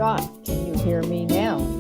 Scott, can you hear me now?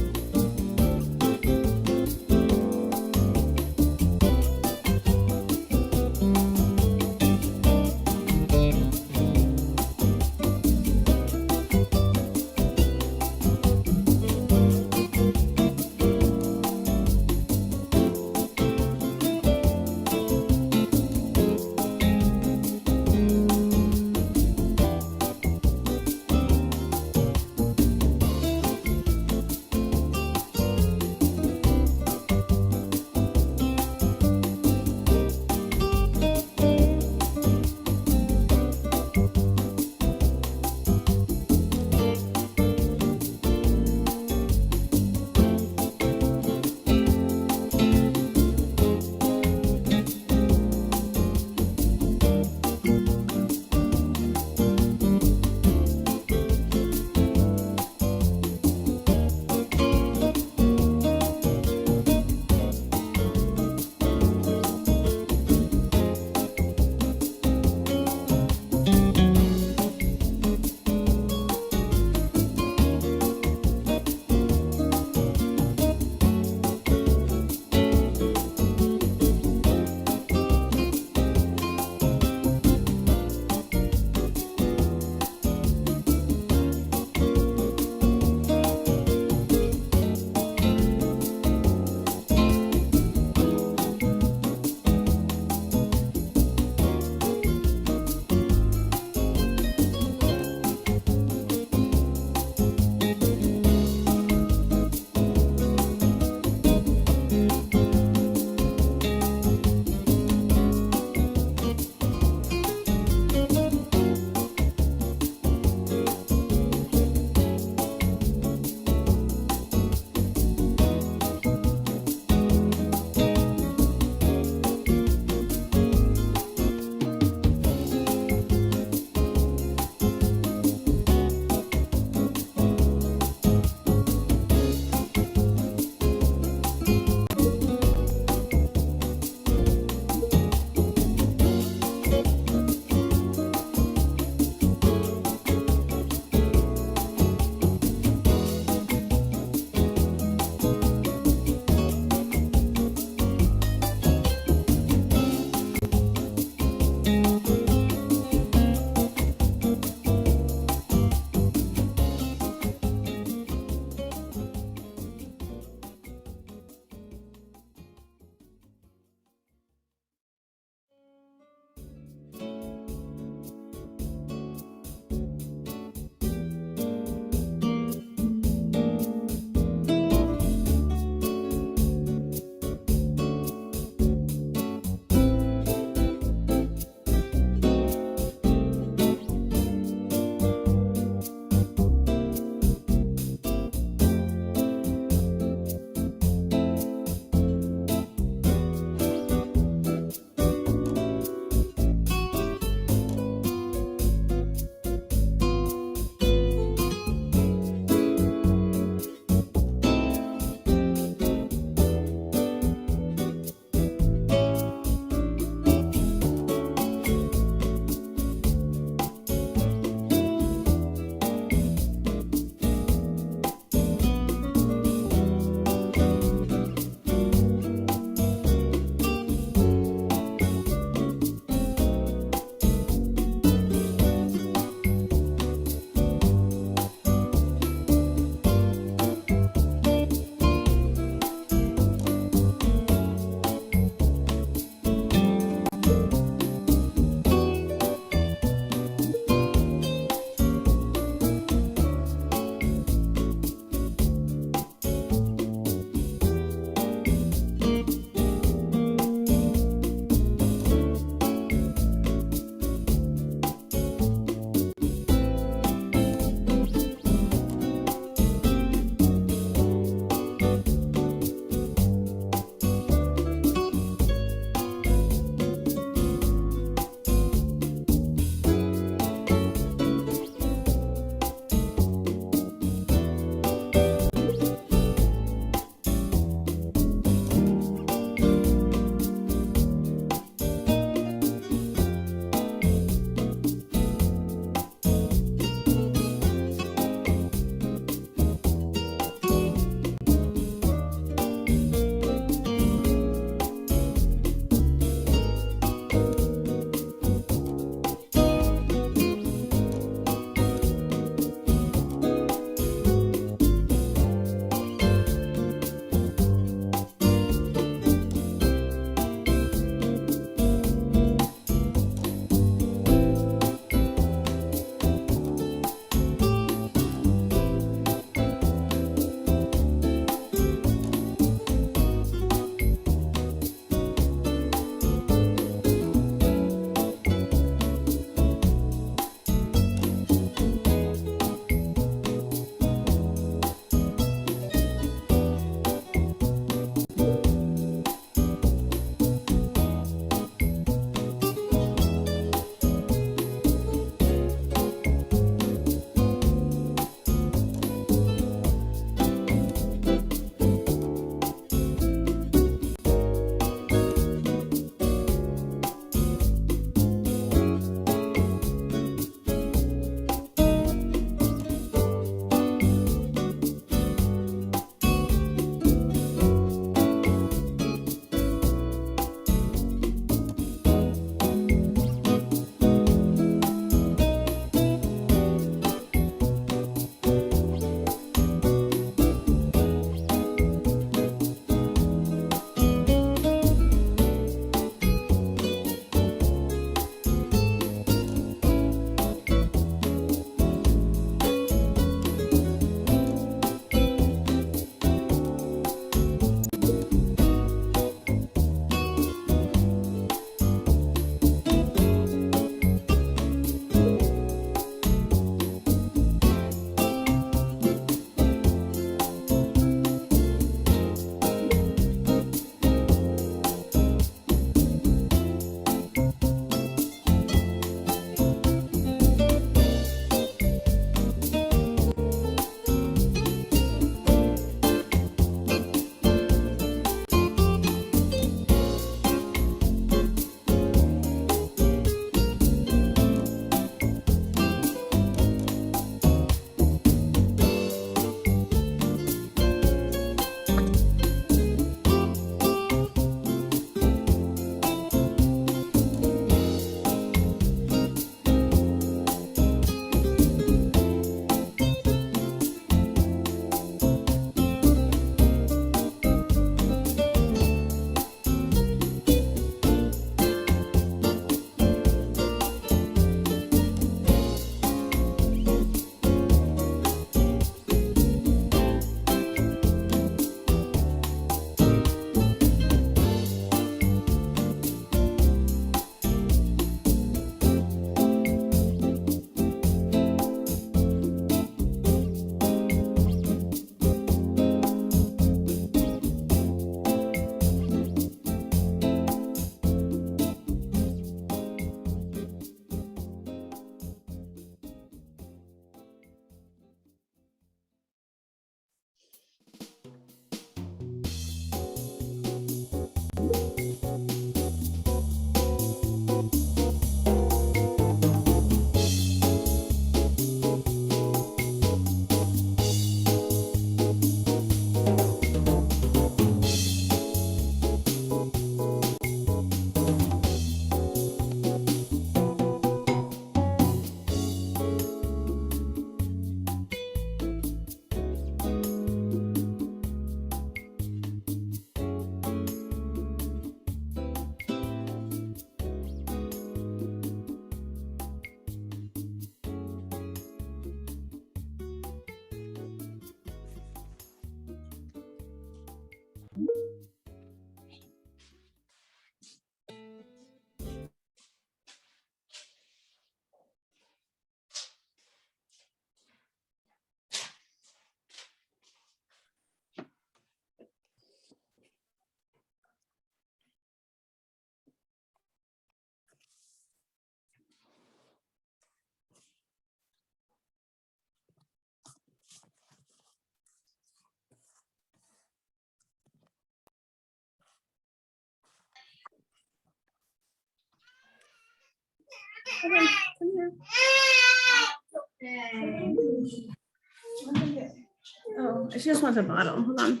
Oh, she just wants a bottle. Hold on.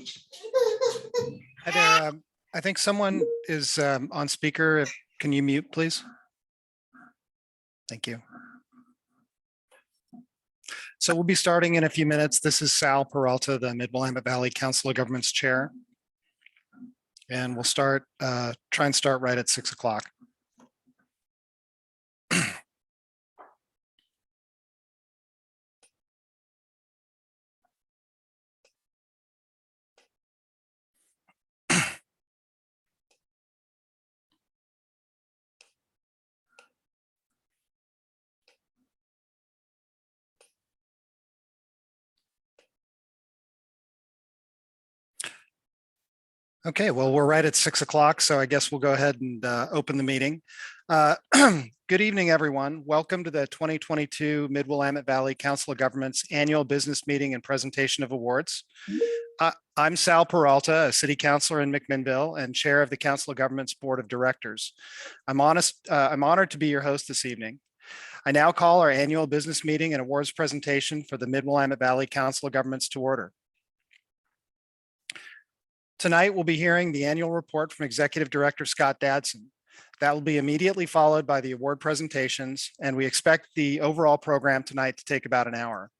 Hi there. I think someone is on speaker. Can you mute, please? Thank you. So we'll be starting in a few minutes. This is Sal Peralta, the Mid-Willamette Valley Council of Governments Chair. And we'll start, try and start right at 6 o'clock. Okay, well, we're right at 6 o'clock, so I guess we'll go ahead and open the meeting. Good evening, everyone. Welcome to the 2022 Mid-Willamette Valley Council of Governments Annual Business Meeting and Presentation of Awards. I'm Sal Peralta, a city councilor in McMinnville and chair of the Council of Governments Board of Directors. I'm honored to be your host this evening. I now call our annual business meeting and awards presentation for the Mid-Willamette Valley Council of Governments to order. Tonight, we'll be hearing the annual report from Executive Director Scott Dadson. That will be immediately followed by the award presentations, and we expect the overall program tonight to take about an hour.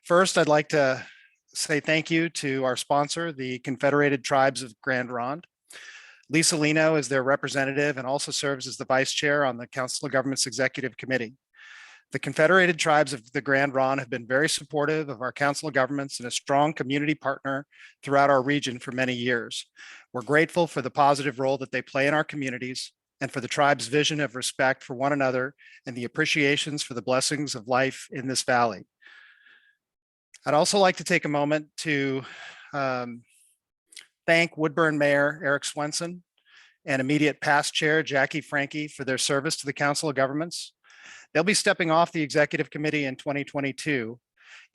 First, I'd like to say thank you to our sponsor, the Confederated Tribes of Grand Ronde. Lisa Lino is their representative and also serves as the vice chair on the Council of Governments Executive Committee. The Confederated Tribes of the Grand Ronde have been very supportive of our Council of Governments and a strong community partner throughout our region for many years. We're grateful for the positive role that they play in our communities and for the tribe's vision of respect for one another and the appreciations for the blessings of life in this valley. I'd also like to take a moment to thank Woodburn Mayor Eric Swenson and immediate past chair Jackie Frankie for their service to the Council of Governments. They'll be stepping off the executive committee in 2022.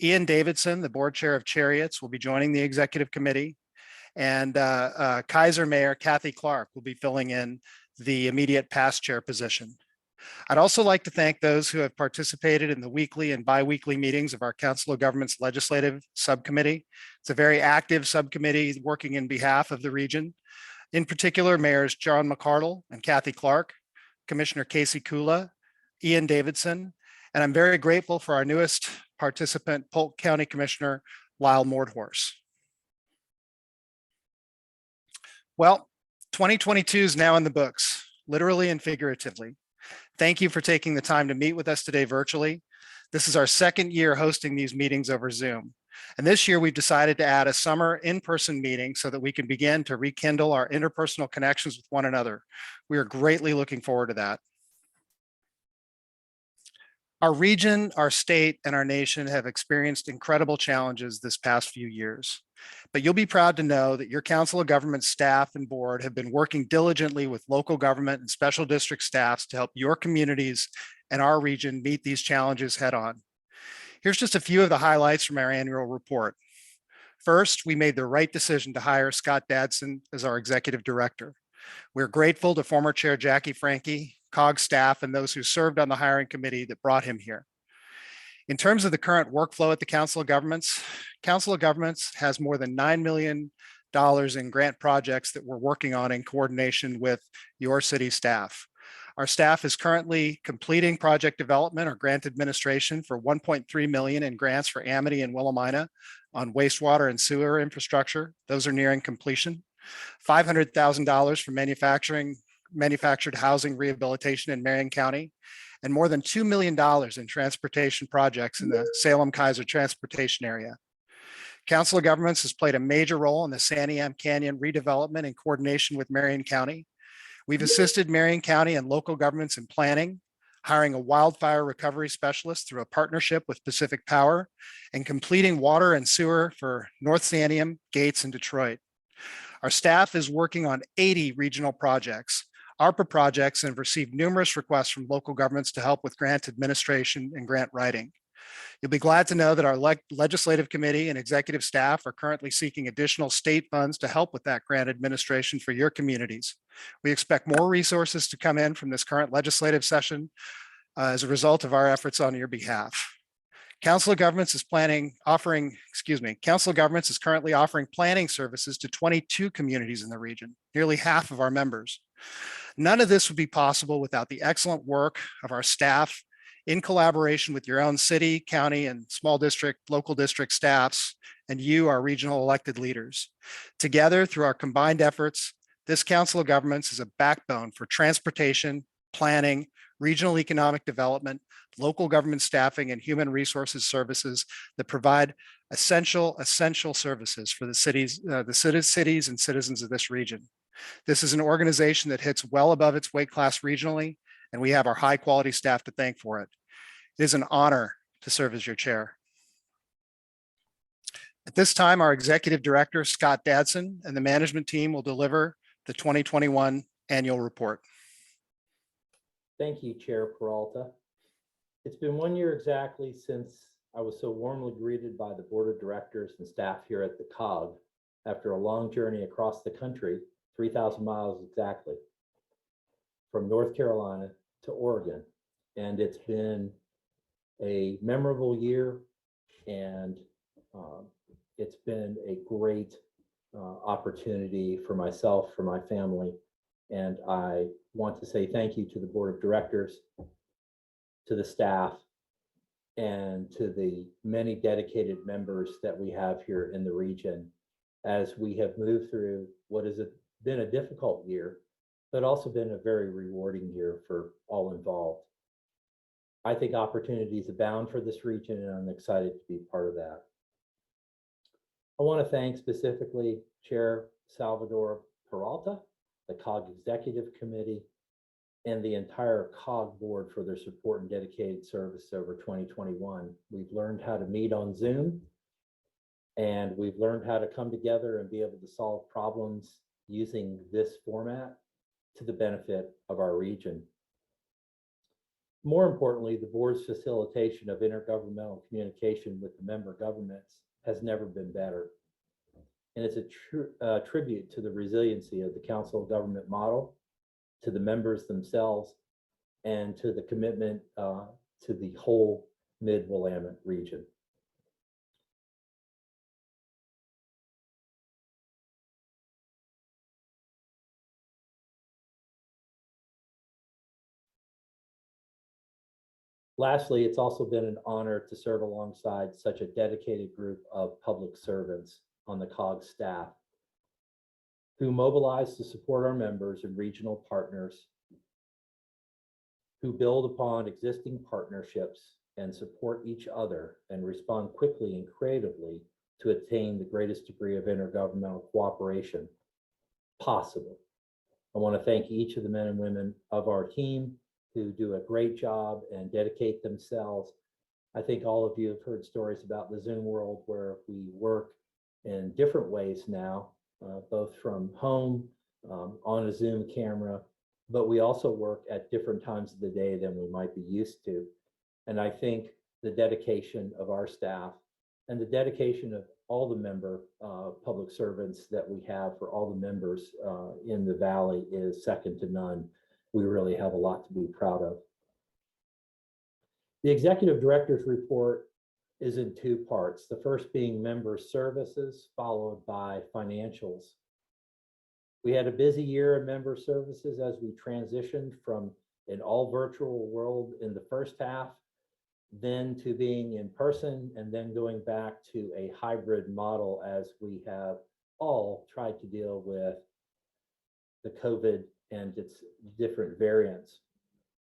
Ian Davidson, the board chair of Chariots, will be joining the executive committee. And Keizer Mayor Cathy Clark will be filling in the immediate past chair position. I'd also like to thank those who have participated in the weekly and bi-weekly meetings of our Council of Governments Legislative Subcommittee. It's a very active subcommittee working in behalf of the region. In particular, Mayors John McCardle and Cathy Clark, Commissioner Casey Kula, Ian Davidson, and I'm very grateful for our newest participant, Polk County Commissioner Lyle Mordhorse. Well, 2022 is now in the books, literally and figuratively. Thank you for taking the time to meet with us today virtually. This is our second year hosting these meetings over Zoom. And this year we've decided to add a summer in-person meeting so that we can begin to rekindle our interpersonal connections with one another. We are greatly looking forward to that. Our region, our state, and our nation have experienced incredible challenges this past few years. But you'll be proud to know that your Council of Governments staff and board have been working diligently with local government and special district staffs to help your communities and our region meet these challenges head on. Here's just a few of the highlights from our annual report. First, we made the right decision to hire Scott Dadson as our executive director. We're grateful to former Chair Jackie Franke, COG staff, and those who served on the hiring committee that brought him here. In terms of the current workflow at the Council of Governments has more than $9 million in grant projects that we're working on in coordination with your city staff. Our staff is currently completing project development or grant administration for $1.3 million in grants for Amity and Willamette on wastewater and sewer infrastructure. Those are nearing completion. $500,000 for manufactured housing rehabilitation in Marion County, and more than $2 million in transportation projects in the Salem Keizer transportation area. Council of Governments has played a major role in the Santiam Canyon redevelopment in coordination with Marion County. We've assisted Marion County and local governments in planning, hiring a wildfire recovery specialist through a partnership with Pacific Power, and completing water and sewer for North Santiam, Gates, and Detroit. Our staff is working on 80 regional projects, ARPA projects, and have received numerous requests from local governments to help with grant administration and grant writing. You'll be glad to know that our legislative committee and executive staff are currently seeking additional state funds to help with that grant administration for your communities. We expect more resources to come in from this current legislative session as a result of our efforts on your behalf. Council of Governments is currently offering planning services to 22 communities in the region, nearly half of our members. None of this would be possible without the excellent work of our staff in collaboration with your own city, county, and small district, local district staffs, and you, our regional elected leaders. Together, through our combined efforts, this Council of Governments is a backbone for transportation, planning, regional economic development, local government staffing, and human resources services that provide essential services for the cities and citizens of this region. This is an organization that hits well above its weight class regionally, and we have our high quality staff to thank for it. It is an honor to serve as your chair. At this time, our executive director, Scott Dadson, and the management team will deliver the 2021 annual report. Thank you, Chair Peralta. It's been 1 year exactly since I was so warmly greeted by the board of directors and staff here at the COG after a long journey across the country, 3,000 miles exactly, from North Carolina to Oregon. And it's been a memorable year, and it's been a great opportunity for myself, for my family. And I want to say thank you to the board of directors, to the staff, and to the many dedicated members that we have here in the region as we have moved through what has been a difficult year, but also been a very rewarding year for all involved. I think opportunities abound for this region, and I'm excited to be part of that. I want to thank specifically Chair Salvador Peralta, the COG Executive Committee, and the entire COG board for their support and dedicated service over 2021. We've learned how to meet on Zoom, and we've learned how to come together and be able to solve problems using this format to the benefit of our region. More importantly, the board's facilitation of intergovernmental communication with the member governments has never been better. And it's a tribute to the resiliency of the Council of Government model, to the members themselves, and to the commitment to the whole Mid-Willamette region. Lastly, it's also been an honor to serve alongside such a dedicated group of public servants on the COG staff who mobilize to support our members and regional partners, who build upon existing partnerships and support each other and respond quickly and creatively to attain the greatest degree of intergovernmental cooperation possible. I want to thank each of the men and women of our team who do a great job and dedicate themselves. I think all of you have heard stories about the Zoom world where we work in different ways now, both from home, on a Zoom camera, but we also work at different times of the day than we might be used to. And I think the dedication of our staff and the dedication of all the member public servants that we have for all the members in the Valley is second to none. We really have a lot to be proud of. The Executive Director's Report is in two parts. The first being member services, followed by financials. We had a busy year of member services as we transitioned from an all virtual world in the first half, then to being in person, and then going back to a hybrid model as we have all tried to deal with the COVID and its different variants.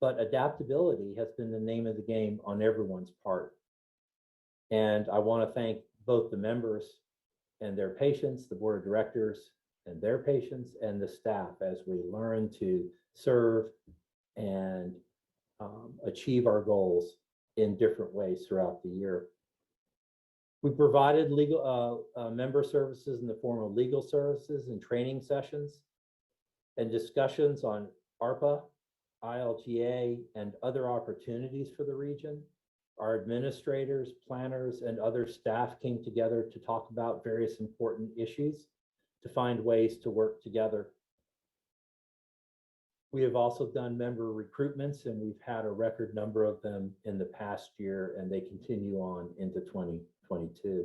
But adaptability has been the name of the game on everyone's part. And I want to thank both the members and their patients, the board of directors and their patients, and the staff as we learn to serve and achieve our goals in different ways throughout the year. We provided legal member services in the form of legal services and training sessions and discussions on ARPA, ILGA, and other opportunities for the region. Our administrators, planners, and other staff came together to talk about various important issues to find ways to work together. We have also done member recruitments, and we've had a record number of them in the past year, and they continue on into 2022.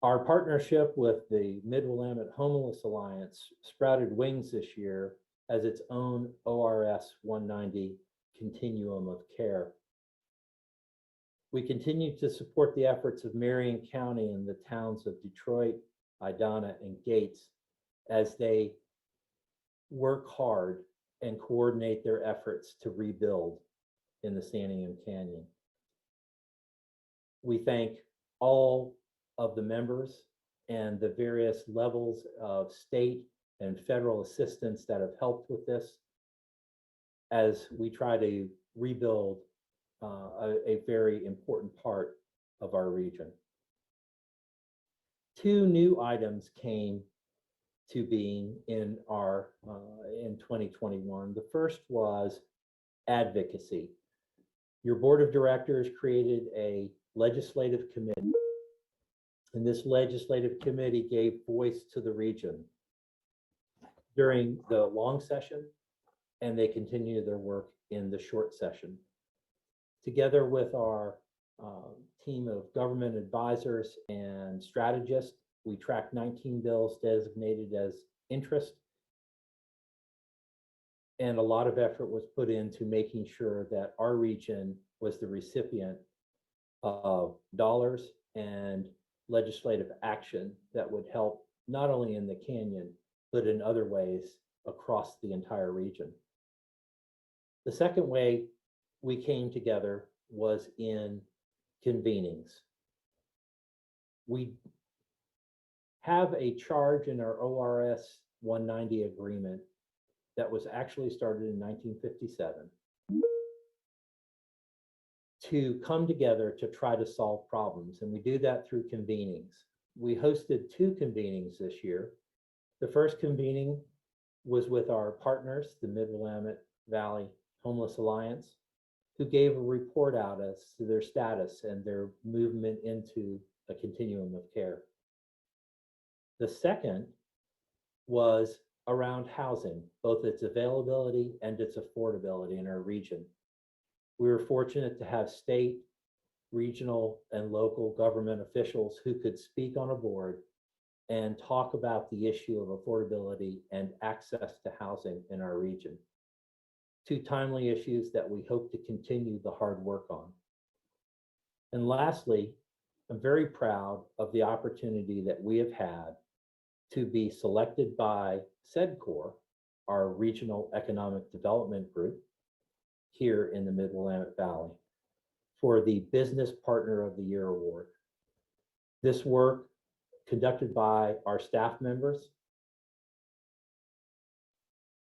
Our partnership with the Mid-Willamette Homeless Alliance sprouted wings this year as its own ORS 190 continuum of care. We continue to support the efforts of Marion County and the towns of Detroit, Idana, and Gates as they work hard and coordinate their efforts to rebuild in the Santiam Canyon. We thank all of the members and the various levels of state and federal assistance that have helped with this as we try to rebuild a very important part of our region. Two new items came to being in our in 2021. The first was advocacy. Your board of directors created a legislative committee, and this legislative committee gave voice to the region during the long session, and they continue their work in the short session. Together with our team of government advisors and strategists, we tracked 19 bills designated as interest, and a lot of effort was put into making sure that our region was the recipient of dollars and legislative action that would help not only in the canyon, but in other ways across the entire region. The second way we came together was in convenings. We have a charge in our ORS 190 agreement that was actually started in 1957 to come together to try to solve problems. And we do that through convenings. We hosted two convenings this year. The first convening was with our partners, the Mid-Willamette Valley Homeless Alliance, who gave a report out as to their status and their movement into a continuum of care. The second was around housing, both its availability and its affordability in our region. We were fortunate to have state, regional, and local government officials who could speak on a board and talk about the issue of affordability and access to housing in our region. Two timely issues that we hope to continue the hard work on. And lastly, I'm very proud of the opportunity that we have had to be selected by SEDCOR, our regional economic development group here in the Mid-Willamette Valley, for the Business Partner of the Year award. This work, conducted by our staff members,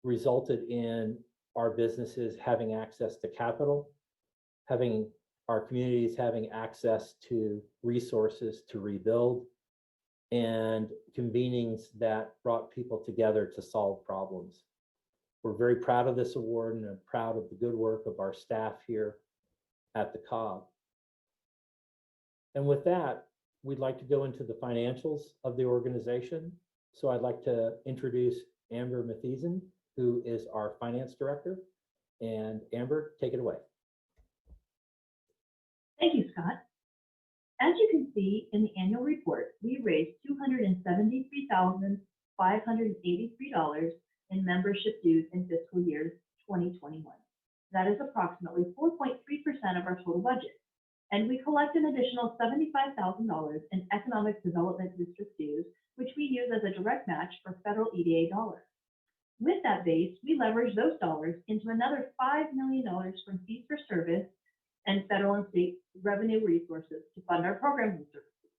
resulted in our businesses having access to capital, having our communities having access to resources to rebuild, and convenings that brought people together to solve problems. We're very proud of this award and I'm proud of the good work of our staff here at the COG. And with that, we'd like to go into the financials of the organization. So I'd like to introduce Amber Mathisen, who is our finance director. And Amber, take it away. Thank you, Scott. As you can see in the annual report, we raised $273,583 in membership dues in fiscal year 2021. That is approximately 4.3% of our total budget. And we collect an additional $75,000 in economic development district dues, which we use as a direct match for federal EDA dollars. With that base, we leverage those dollars into another $5 million from fees for service and federal and state revenue resources to fund our programs and services.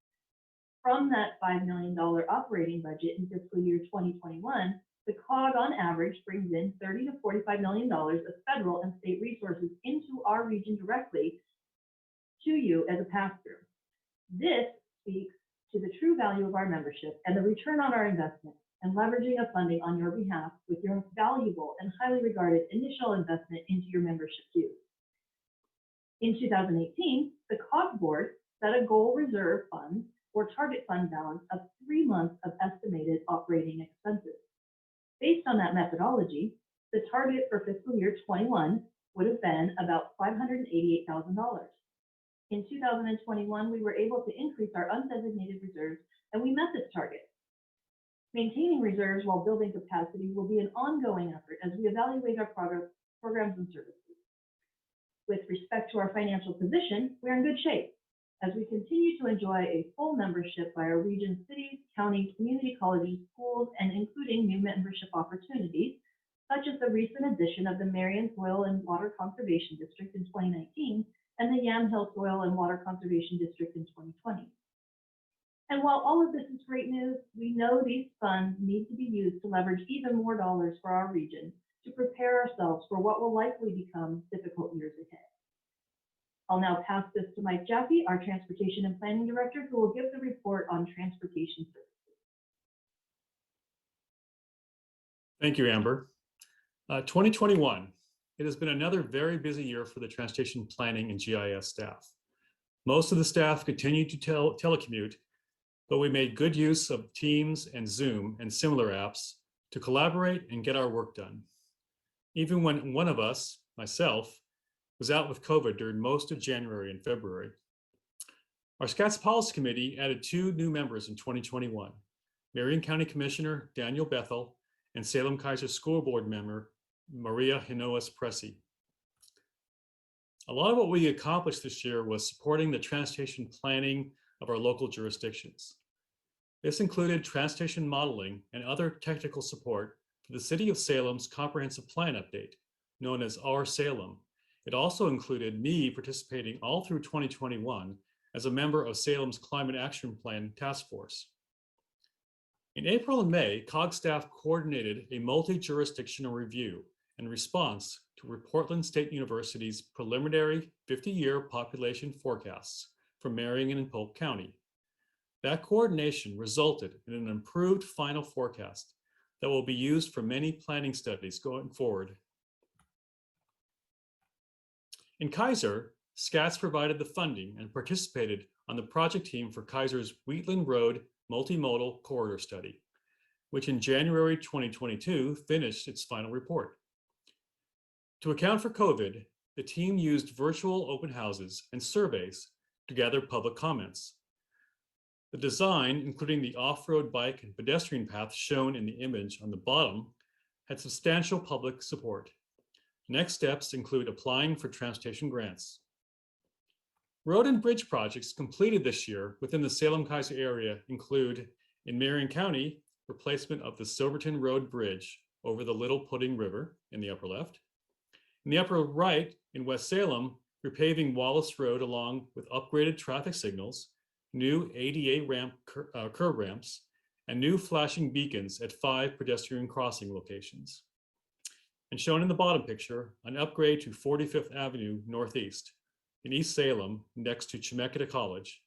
From that $5 million operating budget in fiscal year 2021, the COG on average brings in $30 to $45 million of federal and state resources into our region directly to you as a pass-through. This speaks to the true value of our membership and the return on our investment and leveraging of funding on your behalf with your valuable and highly regarded initial investment into your membership dues. In 2018, the COG board set a goal reserve fund or target fund balance of 3 months of estimated operating expenses. Based on that methodology, the target for fiscal year 21 would have been about $588,000. In 2021, we were able to increase our undesignated reserves and we met this target. Maintaining reserves while building capacity will be an ongoing effort as we evaluate our programs and services. With respect to our financial position, we're in good shape as we continue to enjoy a full membership by our region's cities, counties, community colleges, schools, and including new membership opportunities, such as the recent addition of the Marion Soil and Water Conservation District in 2019 and the Yamhill Soil and Water Conservation District in 2020. And while all of this is great news, we know these funds need to be used to leverage even more dollars for our region to prepare ourselves for what will likely become difficult years ahead. I'll now pass this to Mike Jaffe, our Transportation and Planning Director, who will give the report on transportation services. Thank you, Amber. 2021, it has been another very busy year for the transportation planning and GIS staff. Most of the staff continued to telecommute, but we made good use of Teams and Zoom and similar apps to collaborate and get our work done. Even when one of us, myself, was out with COVID during most of January and February. Our SCATS Policy Committee added 2 new members in 2021, Marion County Commissioner Daniel Bethel and Salem Keizer School Board member Maria Hinoas Pressy. A lot of what we accomplished this year was supporting the transportation planning of our local jurisdictions. This included transportation modeling and other technical support for the City of Salem's comprehensive plan update, known as Our Salem. It also included me participating all through 2021 as a member of Salem's Climate Action Plan Task Force. In April and May, COG staff coordinated a multi-jurisdictional review and response to Portland State University's preliminary 50-year population forecasts for Marion and Polk County. That coordination resulted in an improved final forecast that will be used for many planning studies going forward. In Keizer, SCATS provided the funding and participated on the project team for Keizer's Wheatland Road Multimodal Corridor Study, which in January 2022 finished its final report. To account for COVID, the team used virtual open houses and surveys to gather public comments. The design, including the off-road bike and pedestrian path shown in the image on the bottom, had substantial public support. Next steps include applying for transportation grants. Road and bridge projects completed this year within the Salem-Keizer area include, in Marion County, replacement of the Silverton Road Bridge over the Little Pudding River in the upper left. In the upper right, in West Salem, repaving Wallace Road along with upgraded traffic signals, new ADA curb ramps, and new flashing beacons at 5 pedestrian crossing locations. And shown in the bottom picture, an upgrade to 45th Avenue Northeast in East Salem next to Chemeketa College,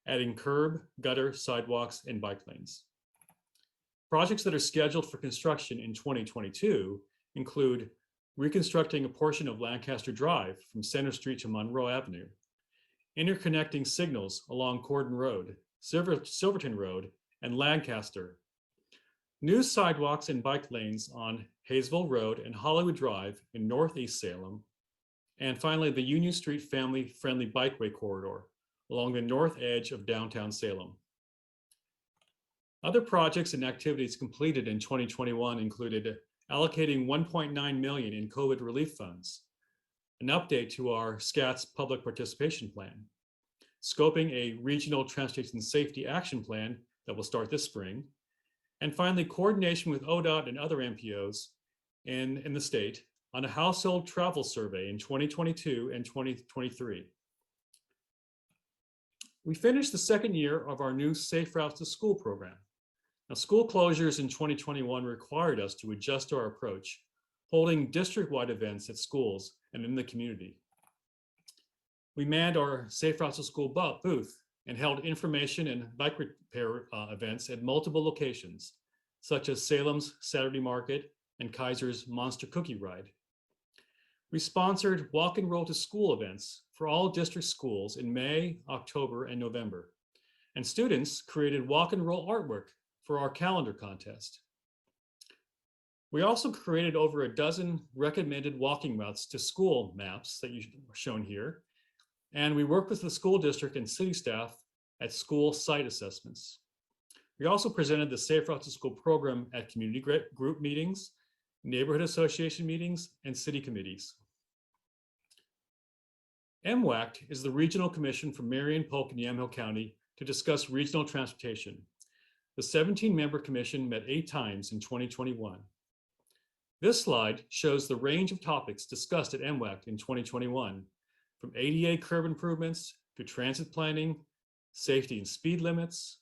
adding curb, gutter, sidewalks, and bike lanes. Projects that are scheduled for construction in 2022 include reconstructing a portion of Lancaster Drive from Center Street to Monroe Avenue, interconnecting signals along Corden Road, Silverton Road, and Lancaster, new sidewalks and bike lanes on Hayesville Road and Hollywood Drive in Northeast Salem, and finally, the Union Street family-friendly bikeway corridor along the north edge of downtown Salem. Other projects and activities completed in 2021 included allocating $1.9 million in COVID relief funds, an update to our SCATS public participation plan, scoping a regional transportation safety action plan that will start this spring, and finally, coordination with ODOT and other MPOs in the state on a household travel survey in 2022 and 2023. We finished the second year of our new Safe Routes to School program. Now, school closures in 2021 required us to adjust our approach, holding district-wide events at schools and in the community. We manned our Safe Routes to School booth and held information and bike repair events at multiple locations, such as Salem's Saturday Market and Keizer's Monster Cookie Ride. We sponsored walk and roll to school events for all district schools in May, October, and November. And students created walk and roll artwork for our calendar contest. We also created over a dozen recommended walking routes to school maps that are shown here. And we worked with the school district and city staff at school site assessments. We also presented the Safe Routes to School program at community group meetings, neighborhood association meetings, and city committees. MWAC is the regional commission for Marion, Polk, and Yamhill County to discuss regional transportation. The 17-member commission met 8 times in 2021. This slide shows the range of topics discussed at MWAC in 2021, from ADA curb improvements to transit planning, safety and speed limits,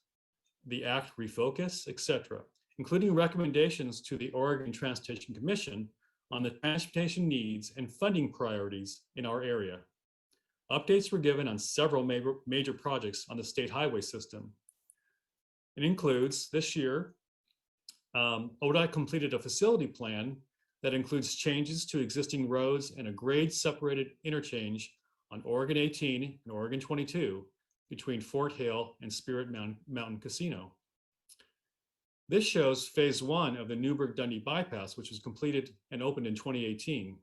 the Act Refocus, etc., including recommendations to the Oregon Transportation Commission on the transportation needs and funding priorities in our area. Updates were given on several major projects on the state highway system. It includes, this year, ODOT completed a facility plan that includes changes to existing roads and a grade-separated interchange on Oregon 18 and Oregon 22 between Fort Hale and Spirit Mountain Casino. This shows phase 1 of the Newburgh-Dundee bypass, which was completed and opened in 2018.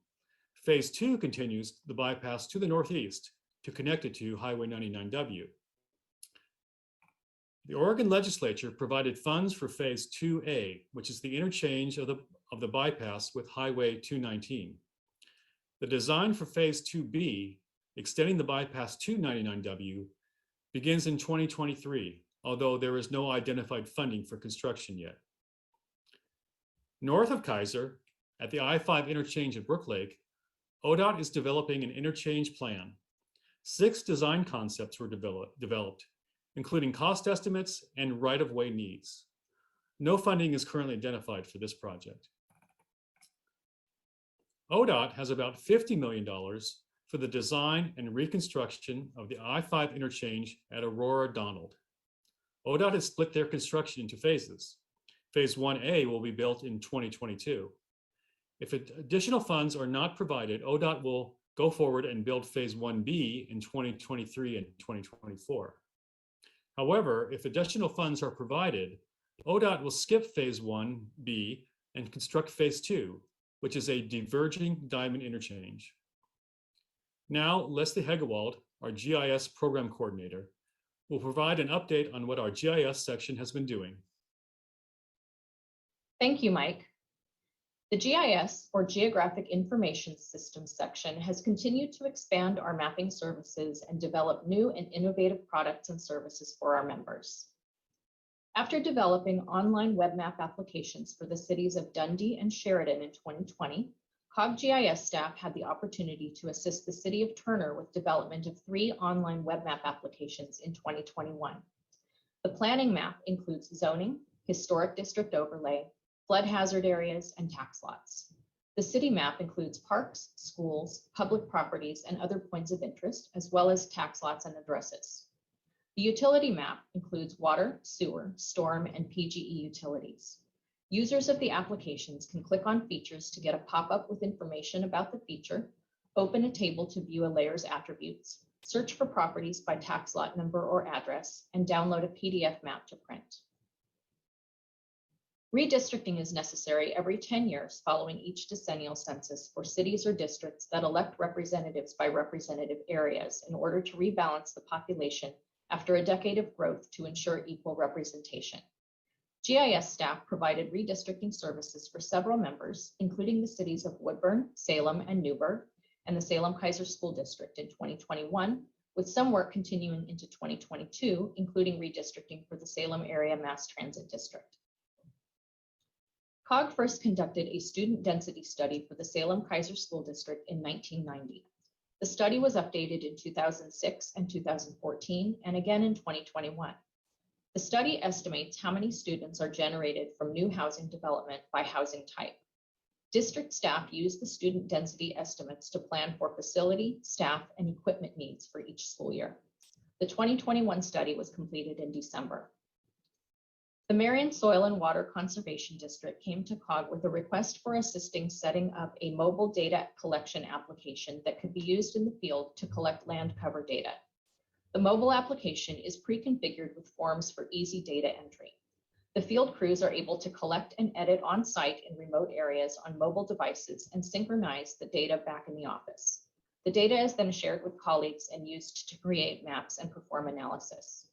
Phase 2 continues the bypass to the northeast to connect it to Highway 99W. The Oregon legislature provided funds for phase 2A, which is the interchange of the bypass with Highway 219. The design for phase 2B, extending the bypass to 99W, begins in 2023, although there is no identified funding for construction yet. North of Keizer, at the I-5 interchange at Brook Lake, ODOT is developing an interchange plan. 6 design concepts were developed, including cost estimates and right-of-way needs. No funding is currently identified for this project. ODOT has about $50 million for the design and reconstruction of the I-5 interchange at Aurora Donald. ODOT has split their construction into phases. Phase 1A will be built in 2022. If additional funds are not provided, ODOT will go forward and build phase 1B in 2023 and 2024. However, if additional funds are provided, ODOT will skip phase 1B and construct phase 2, which is a diverging diamond interchange. Now, Leslie Hegewald, our GIS program coordinator, will provide an update on what our GIS section has been doing. Thank you, Mike. The GIS, or Geographic Information Systems section, has continued to expand our mapping services and develop new and innovative products and services for our members. After developing online web map applications for the cities of Dundee and Sheridan in 2020, COG GIS staff had the opportunity to assist the city of Turner with development of 3 online web map applications in 2021. The planning map includes zoning, historic district overlay, flood hazard areas, and tax lots. The city map includes parks, schools, public properties, and other points of interest, as well as tax lots and addresses. The utility map includes water, sewer, storm, and PGE utilities. Users of the applications can click on features to get a pop-up with information about the feature, open a table to view a layer's attributes, search for properties by tax lot number or address, and download a PDF map to print. Redistricting is necessary every 10 years following each decennial census for cities or districts that elect representatives by representative areas in order to rebalance the population after a decade of growth to ensure equal representation. GIS staff provided redistricting services for several members, including the cities of Woodburn, Salem, and Newburgh, and the Salem Keizer School District in 2021, with some work continuing into 2022, including redistricting for the Salem Area Mass Transit District. COG first conducted a student density study for the Salem Keizer School District in 1990. The study was updated in 2006 and 2014, and again in 2021. The study estimates how many students are generated from new housing development by housing type. District staff use the student density estimates to plan for facility, staff, and equipment needs for each school year. The 2021 study was completed in December. The Marion Soil and Water Conservation District came to COG with a request for assisting setting up a mobile data collection application that could be used in the field to collect land cover data. The mobile application is pre-configured with forms for easy data entry. The field crews are able to collect and edit on site in remote areas on mobile devices and synchronize the data back in the office. The data is then shared with colleagues and used to create maps and perform analysis.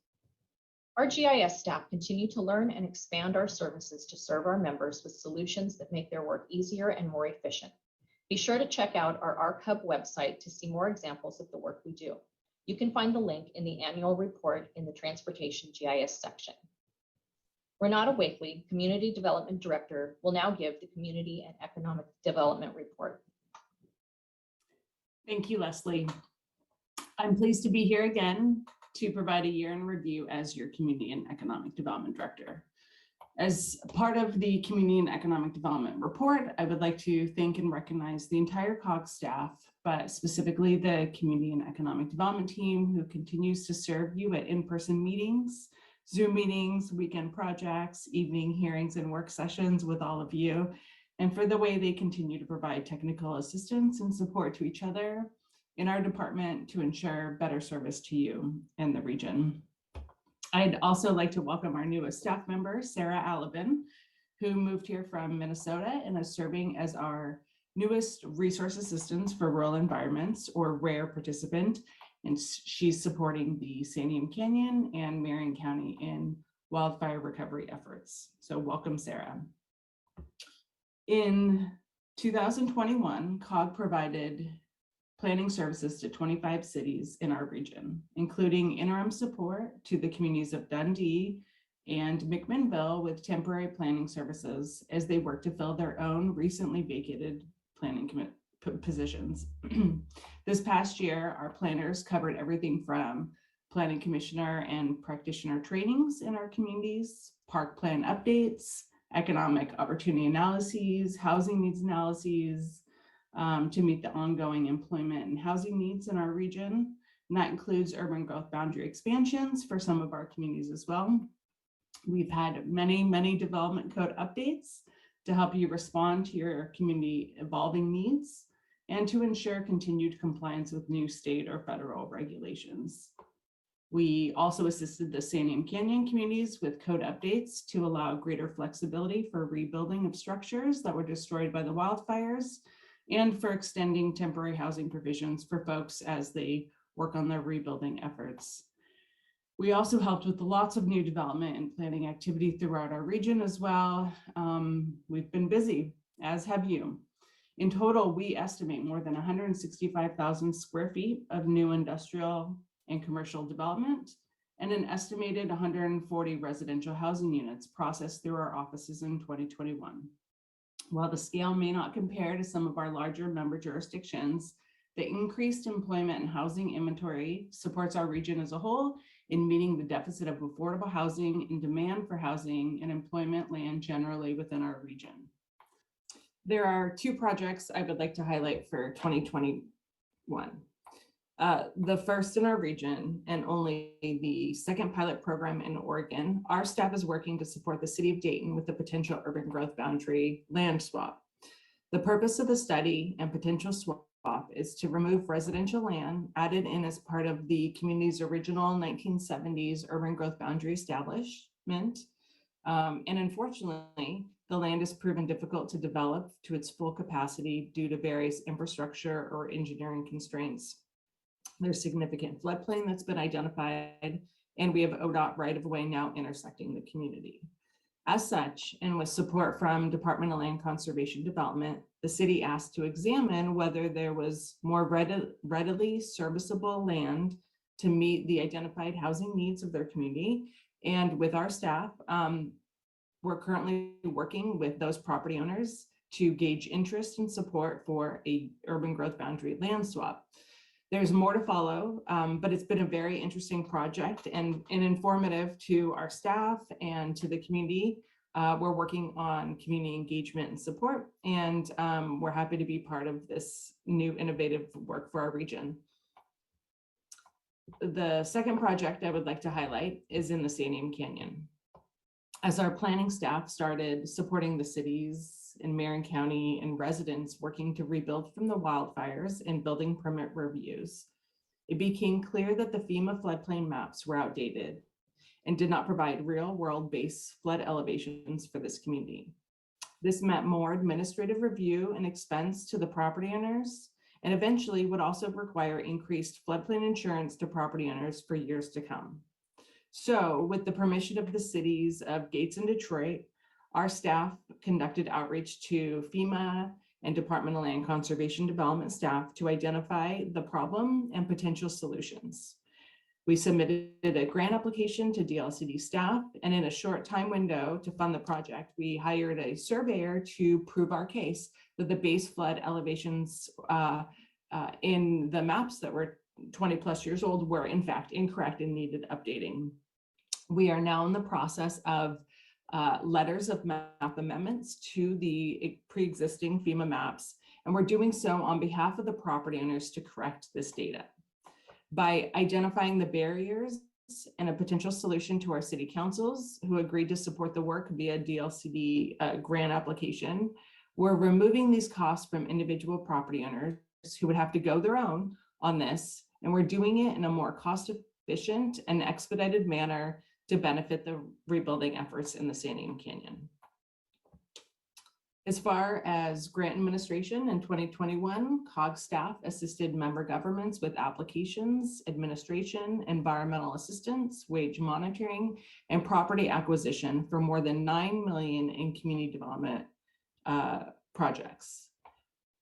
Our GIS staff continue to learn and expand our services to serve our members with solutions that make their work easier and more efficient. Be sure to check out our ArcHub website to see more examples of the work we do. You can find the link in the annual report in the Transportation GIS section. Renata Wakely, Community Development Director, will now give the Community and Economic Development Report. Thank you, Leslie. I'm pleased to be here again to provide a year in review as your Community and Economic Development Director. As part of the Community and Economic Development Report, I would like to thank and recognize the entire COG staff, but specifically the Community and Economic Development team who continues to serve you at in-person meetings, Zoom meetings, weekend projects, evening hearings, and work sessions with all of you, and for the way they continue to provide technical assistance and support to each other in our department to ensure better service to you and the region. I'd also like to welcome our newest staff member, Sarah Alabin, who moved here from Minnesota and is serving as our newest resource assistant for rural environments, or RARE participant, and she's supporting the Sandium Canyon and Marion County in wildfire recovery efforts. So welcome, Sarah. In 2021, COG provided planning services to 25 cities in our region, including interim support to the communities of Dundee and McMinnville with temporary planning services as they work to fill their own recently vacated planning positions. This past year, our planners covered everything from planning commissioner and practitioner trainings in our communities, park plan updates, economic opportunity analyses, housing needs analyses, to meet the ongoing employment and housing needs in our region. And that includes urban growth boundary expansions for some of our communities as well. We've had many development code updates to help you respond to your community evolving needs and to ensure continued compliance with new state or federal regulations. We also assisted the Sandium Canyon communities with code updates to allow greater flexibility for rebuilding of structures that were destroyed by the wildfires, and for extending temporary housing provisions for folks as they work on their rebuilding efforts. We also helped with lots of new development and planning activity throughout our region as well. We've been busy, as have you. In total, we estimate more than 165,000 square feet of new industrial and commercial development, and an estimated 140 residential housing units processed through our offices in 2021. While the scale may not compare to some of our larger member jurisdictions, the increased employment and housing inventory supports our region as a whole in meeting the deficit of affordable housing and demand for housing and employment land generally within our region. There are two projects I would like to highlight for 2021. The first in our region, and only the second pilot program in Oregon, our staff is working to support the city of Dayton with the potential urban growth boundary land swap. The purpose of the study and potential swap is to remove residential land added in as part of the community's original 1970s urban growth boundary establishment. And unfortunately, the land has proven difficult to develop to its full capacity due to various infrastructure or engineering constraints. There's significant floodplain that's been identified, and we have ODOT right-of-way now intersecting the community. As such, and with support from Department of Land Conservation Development, the city asked to examine whether there was more readily serviceable land to meet the identified housing needs of their community. And with our staff, we're currently working with those property owners to gauge interest and support for a urban growth boundary land swap. There's more to follow, but it's been a very interesting project and informative to our staff and to the community. We're working on community engagement and support, and we're happy to be part of this new innovative work for our region. The second project I would like to highlight is in the Santiam Canyon. As our planning staff started supporting the cities in Marin County and residents working to rebuild from the wildfires and building permit reviews, it became clear that the FEMA floodplain maps were outdated and did not provide real-world base flood elevations for this community. This meant more administrative review and expense to the property owners, and eventually would also require increased floodplain insurance to property owners for years to come. So with the permission of the cities of Gates and Detroit, our staff conducted outreach to FEMA and Department of Land Conservation Development staff to identify the problem and potential solutions. We submitted a grant application to DLCD staff, and in a short time window to fund the project, we hired a surveyor to prove our case that the base flood elevations in the maps that were 20 plus years old were in fact incorrect and needed updating. We are now in the process of letters of map amendments to the pre-existing FEMA maps, and we're doing so on behalf of the property owners to correct this data. By identifying the barriers and a potential solution to our city councils who agreed to support the work via DLCD grant application, we're removing these costs from individual property owners who would have to go their own on this, and we're doing it in a more cost-efficient and expedited manner to benefit the rebuilding efforts in the Santiam Canyon. As far as grant administration in 2021, COG staff assisted member governments with applications, administration, environmental assistance, wage monitoring, and property acquisition for more than $9 million in community development projects.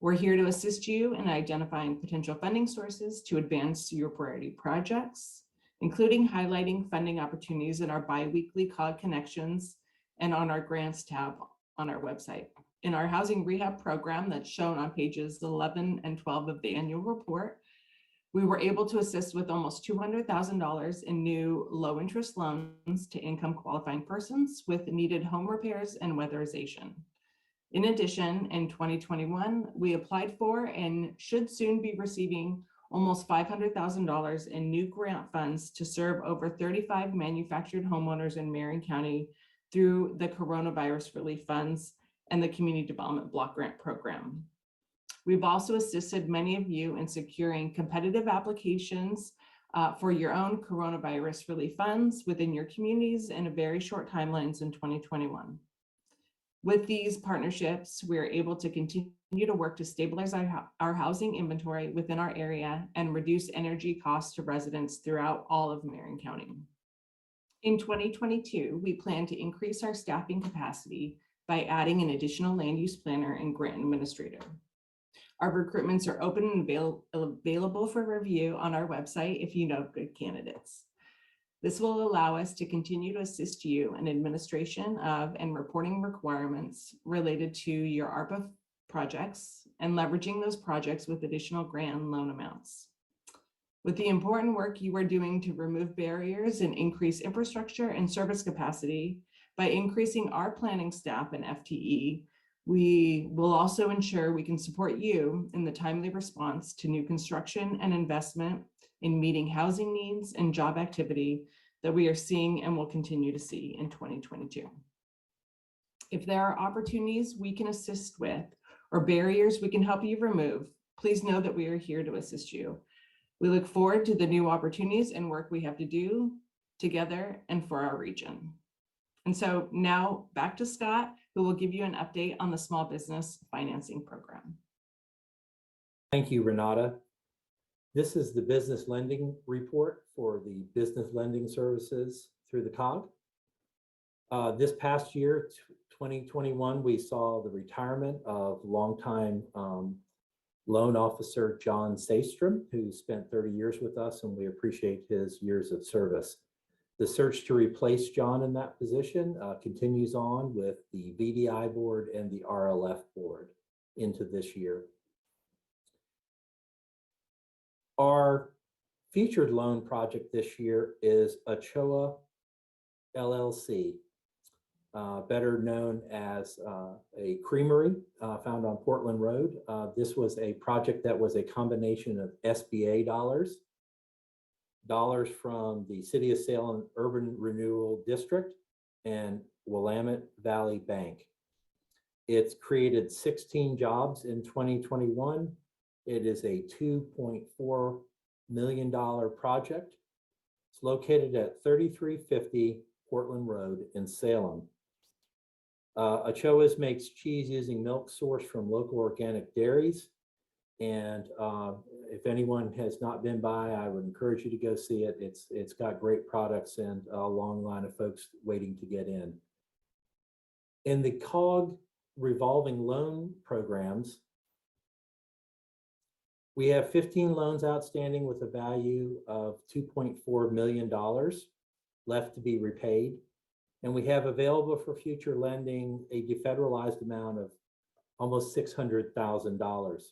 We're here to assist you in identifying potential funding sources to advance your priority projects, including highlighting funding opportunities in our bi-weekly COG connections and on our grants tab on our website. In our housing rehab program that's shown on pages 11 and 12 of the annual report, we were able to assist with almost $200,000 in new low interest loans to income qualifying persons with needed home repairs and weatherization. In addition, in 2021, we applied for and should soon be receiving almost $500,000 in new grant funds to serve over 35 manufactured homeowners in Marin County through the coronavirus relief funds and the Community Development Block Grant Program. We've also assisted many of you in securing competitive applications for your own coronavirus relief funds within your communities in a very short timelines in 2021. With these partnerships, we are able to continue to work to stabilize our housing inventory within our area and reduce energy costs to residents throughout all of Marin County. In 2022, we plan to increase our staffing capacity by adding an additional land use planner and grant administrator. Our recruitments are open and available for review on our website if you know good candidates. This will allow us to continue to assist you in administration of and reporting requirements related to your ARPA projects and leveraging those projects with additional grant and loan amounts. With the important work you are doing to remove barriers and increase infrastructure and service capacity, by increasing our planning staff and FTE, we will also ensure we can support you in the timely response to new construction and investment in meeting housing needs and job activity that we are seeing and will continue to see in 2022. If there are opportunities we can assist with or barriers we can help you remove, please know that we are here to assist you. We look forward to the new opportunities and work we have to do together and for our region. And so now back to Scott, who will give you an update on the small business financing program. Thank you, Renata. This is the business lending report for the business lending services through the COG. This past year, 2021, we saw the retirement of longtime loan officer John Saystrom, who spent 30 years with us, and we appreciate his years of service. The search to replace John in that position continues on with the VDI board and the RLF board into this year. Our featured loan project this year is Ochoa LLC, better known as a creamery found on Portland Road. This was a project that was a combination of SBA dollars from the City of Salem Urban Renewal District and Willamette Valley Bank. It's created 16 jobs in 2021. It is a $2.4 million project. It's located at 3350 Portland Road in Salem. Ochoa's makes cheese using milk sourced from local organic dairies. And if anyone has not been by, I would encourage you to go see it. It's got great products and a long line of folks waiting to get in. In the COG revolving loan programs, we have 15 loans outstanding with a value of $2.4 million left to be repaid. And we have available for future lending a defederalized amount of almost $600,000.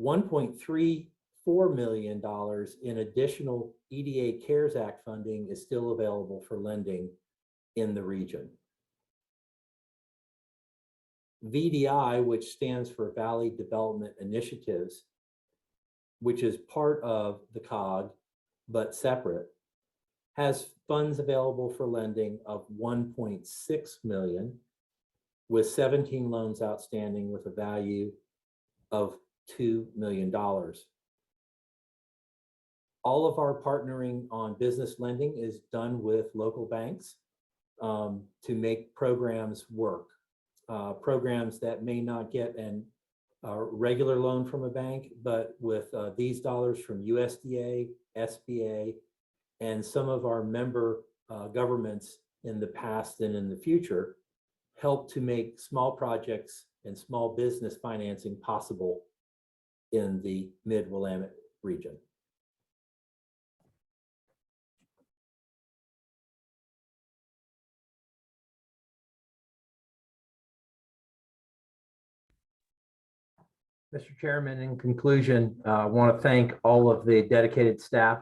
$1.34 million in additional EDA CARES Act funding is still available for lending in the region. VDI, which stands for Valley Development Initiatives, which is part of the COG, but separate, has funds available for lending of $1.6 million, with 17 loans outstanding with a value of $2 million. All of our partnering on business lending is done with local banks to make programs work. Programs that may not get a regular loan from a bank, but with these dollars from USDA, SBA, and some of our member governments in the past and in the future help to make small projects and small business financing possible in the Mid-Willamette region. Mr. Chairman, in conclusion, I want to thank all of the dedicated staff.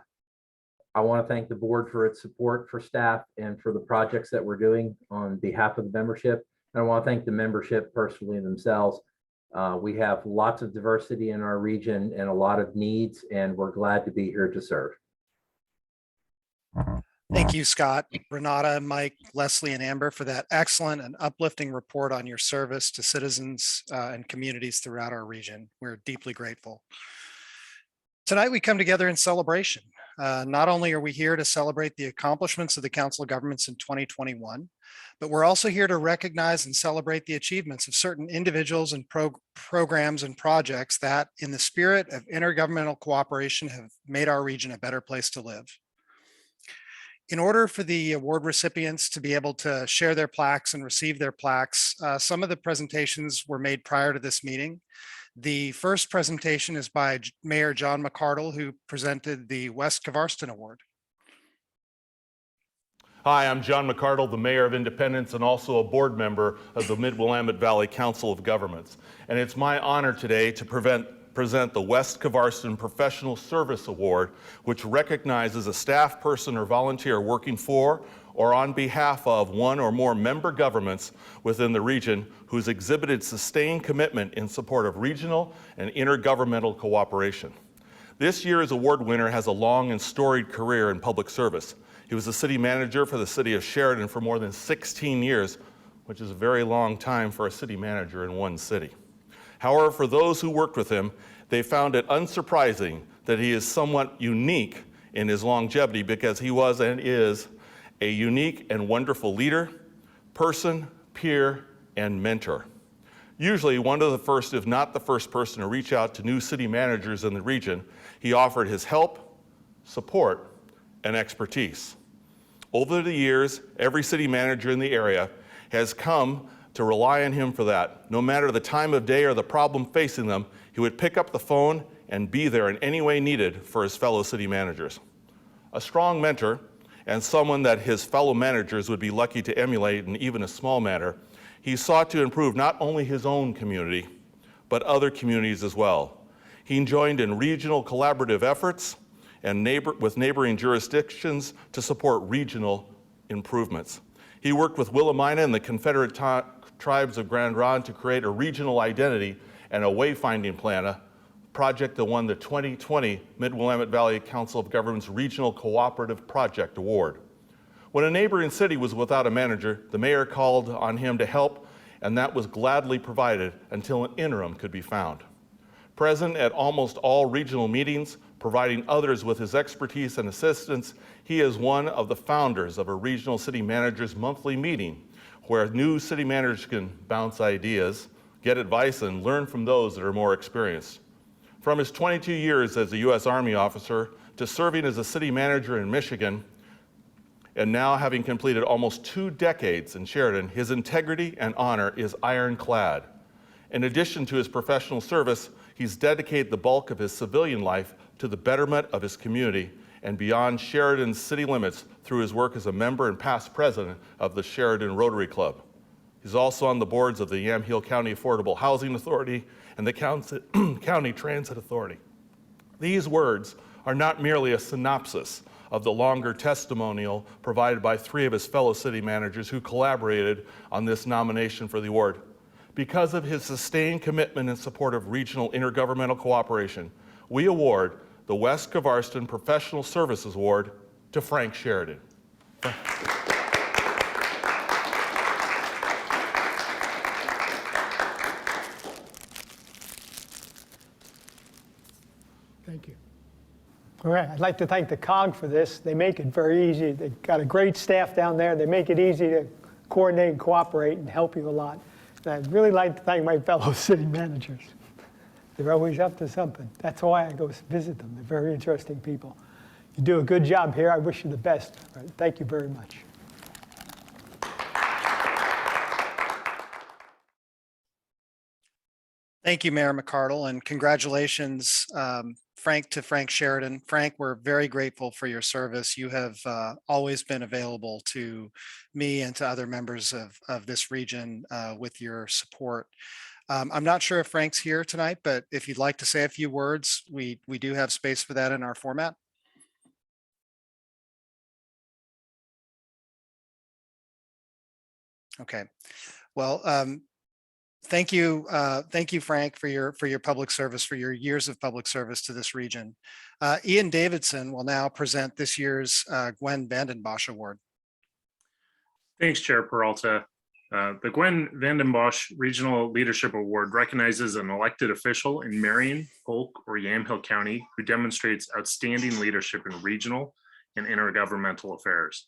I want to thank the board for its support for staff and for the projects that we're doing on behalf of the membership. And I want to thank the membership personally themselves. We have lots of diversity in our region and a lot of needs, and we're glad to be here to serve. Thank you, Scott, Renata, Mike, Leslie, and Amber for that excellent and uplifting report on your service to citizens and communities throughout our region. We're deeply grateful. Tonight, we come together in celebration. Not only are we here to celebrate the accomplishments of the Council of Governments in 2021, but we're also here to recognize and celebrate the achievements of certain individuals and programs and projects that, in the spirit of intergovernmental cooperation, have made our region a better place to live. In order for the award recipients to be able to share their plaques and receive their plaques, some of the presentations were made prior to this meeting. The first presentation is by Mayor John McArdle, who presented the West Kvarsten Award. Hi, I'm John McArdle, the Mayor of Independence and also a board member of the Mid-Willamette Valley Council of Governments. And it's my honor today to present the West Kvarsten Professional Service Award, which recognizes a staff person or volunteer working for or on behalf of one or more member governments within the region who's exhibited sustained commitment in support of regional and intergovernmental cooperation. This year's award winner has a long and storied career in public service. He was the city manager for the city of Sheridan for more than 16 years, which is a very long time for a city manager in one city. However, for those who worked with him, they found it unsurprising that he is somewhat unique in his longevity because he was and is a unique and wonderful leader, person, peer, and mentor. Usually one of the first, if not the first person to reach out to new city managers in the region, he offered his help, support, and expertise. Over the years, every city manager in the area has come to rely on him for that. No matter the time of day or the problem facing them, he would pick up the phone and be there in any way needed for his fellow city managers. A strong mentor and someone that his fellow managers would be lucky to emulate in even a small matter, he sought to improve not only his own community, but other communities as well. He joined in regional collaborative efforts and with neighboring jurisdictions to support regional improvements. He worked with Willamette and the Confederate tribes of Grand Ronde to create a regional identity and a wayfinding plan, a project that won the 2020 Mid-Willamette Valley Council of Governments Regional Cooperative Project Award. When a neighboring city was without a manager, the mayor called on him to help, and that was gladly provided until an interim could be found. Present at almost all regional meetings, providing others with his expertise and assistance, he is one of the founders of a regional city managers monthly meeting where new city managers can bounce ideas, get advice, and learn from those that are more experienced. From his 22 years as a U.S. Army officer to serving as a city manager in Michigan, and now having completed almost 2 decades in Sheridan, his integrity and honor is ironclad. In addition to his professional service, he's dedicated the bulk of his civilian life to the betterment of his community and beyond Sheridan's city limits through his work as a member and past president of the Sheridan Rotary Club. He's also on the boards of the Yamhill County Affordable Housing Authority and the County Transit Authority. These words are not merely a synopsis of the longer testimonial provided by 3 of his fellow city managers who collaborated on this nomination for the award. Because of his sustained commitment and support of regional intergovernmental cooperation, we award the West Kvarsten Professional Services Award to Frank Sheridan. Thank you. All right, I'd like to thank the COG for this. They make it very easy. They've got a great staff down there. They make it easy to coordinate and cooperate and help you a lot. And I'd really like to thank my fellow city managers. They're always up to something. That's why I go visit them. They're very interesting people. You do a good job here. I wish you the best. All right, thank you very much. Thank you, Mayor McCardle, and congratulations, Frank Sheridan. Frank, we're very grateful for your service. You have always been available to me and to other members of this region with your support. I'm not sure if Frank's here tonight, but if you'd like to say a few words, we do have space for that in our format. Okay, well, thank you, Frank, for your public service, for your years of public service to this region. Ian Davidson will now present this year's Gwen VanDenBosch Award. Thanks, Chair Peralta. The Gwen VanDenBosch Regional Leadership Award recognizes an elected official in Marion, Polk, or Yamhill County who demonstrates outstanding leadership in regional and intergovernmental affairs.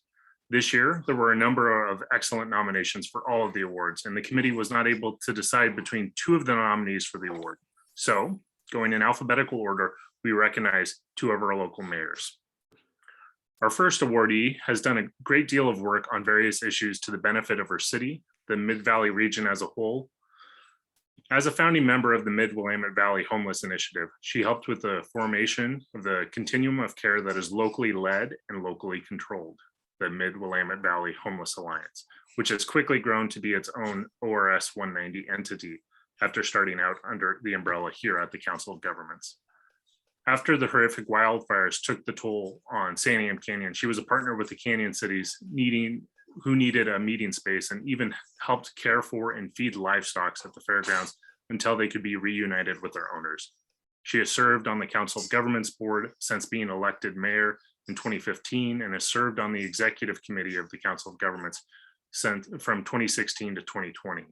This year, there were a number of excellent nominations for all of the awards, and the committee was not able to decide between 2 of the nominees for the award. So, going in alphabetical order, we recognize 2 of our local mayors. Our first awardee has done a great deal of work on various issues to the benefit of her city, the Mid-Valley region as a whole. As a founding member of the Mid-Willamette Valley Homeless Initiative, she helped with the formation of the continuum of care that is locally led and locally controlled, the Mid-Willamette Valley Homeless Alliance, which has quickly grown to be its own ORS 190 entity after starting out under the umbrella here at the Council of Governments. After the horrific wildfires took the toll on Santiam Canyon, she was a partner with the Canyon cities who needed a meeting space and even helped care for and feed livestock at the fairgrounds until they could be reunited with their owners. She has served on the Council of Governments board since being elected mayor in 2015 and has served on the executive committee of the Council of Governments from 2016 to 2020.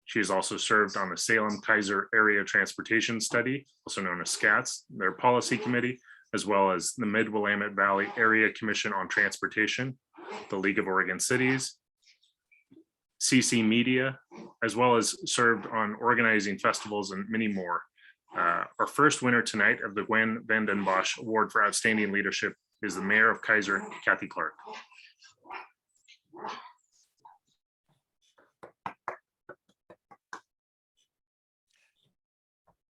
She has also served on the Salem Keizer Area Transportation Study, also known as SCATS, their policy committee, as well as the Mid-Willamette Valley Area Commission on Transportation, the League of Oregon Cities, CC Media, as well as served on organizing festivals and many more. Our first winner tonight of the Gwen VanDenBosch Award for Outstanding Leadership is the Mayor of Keizer, Cathy Clark.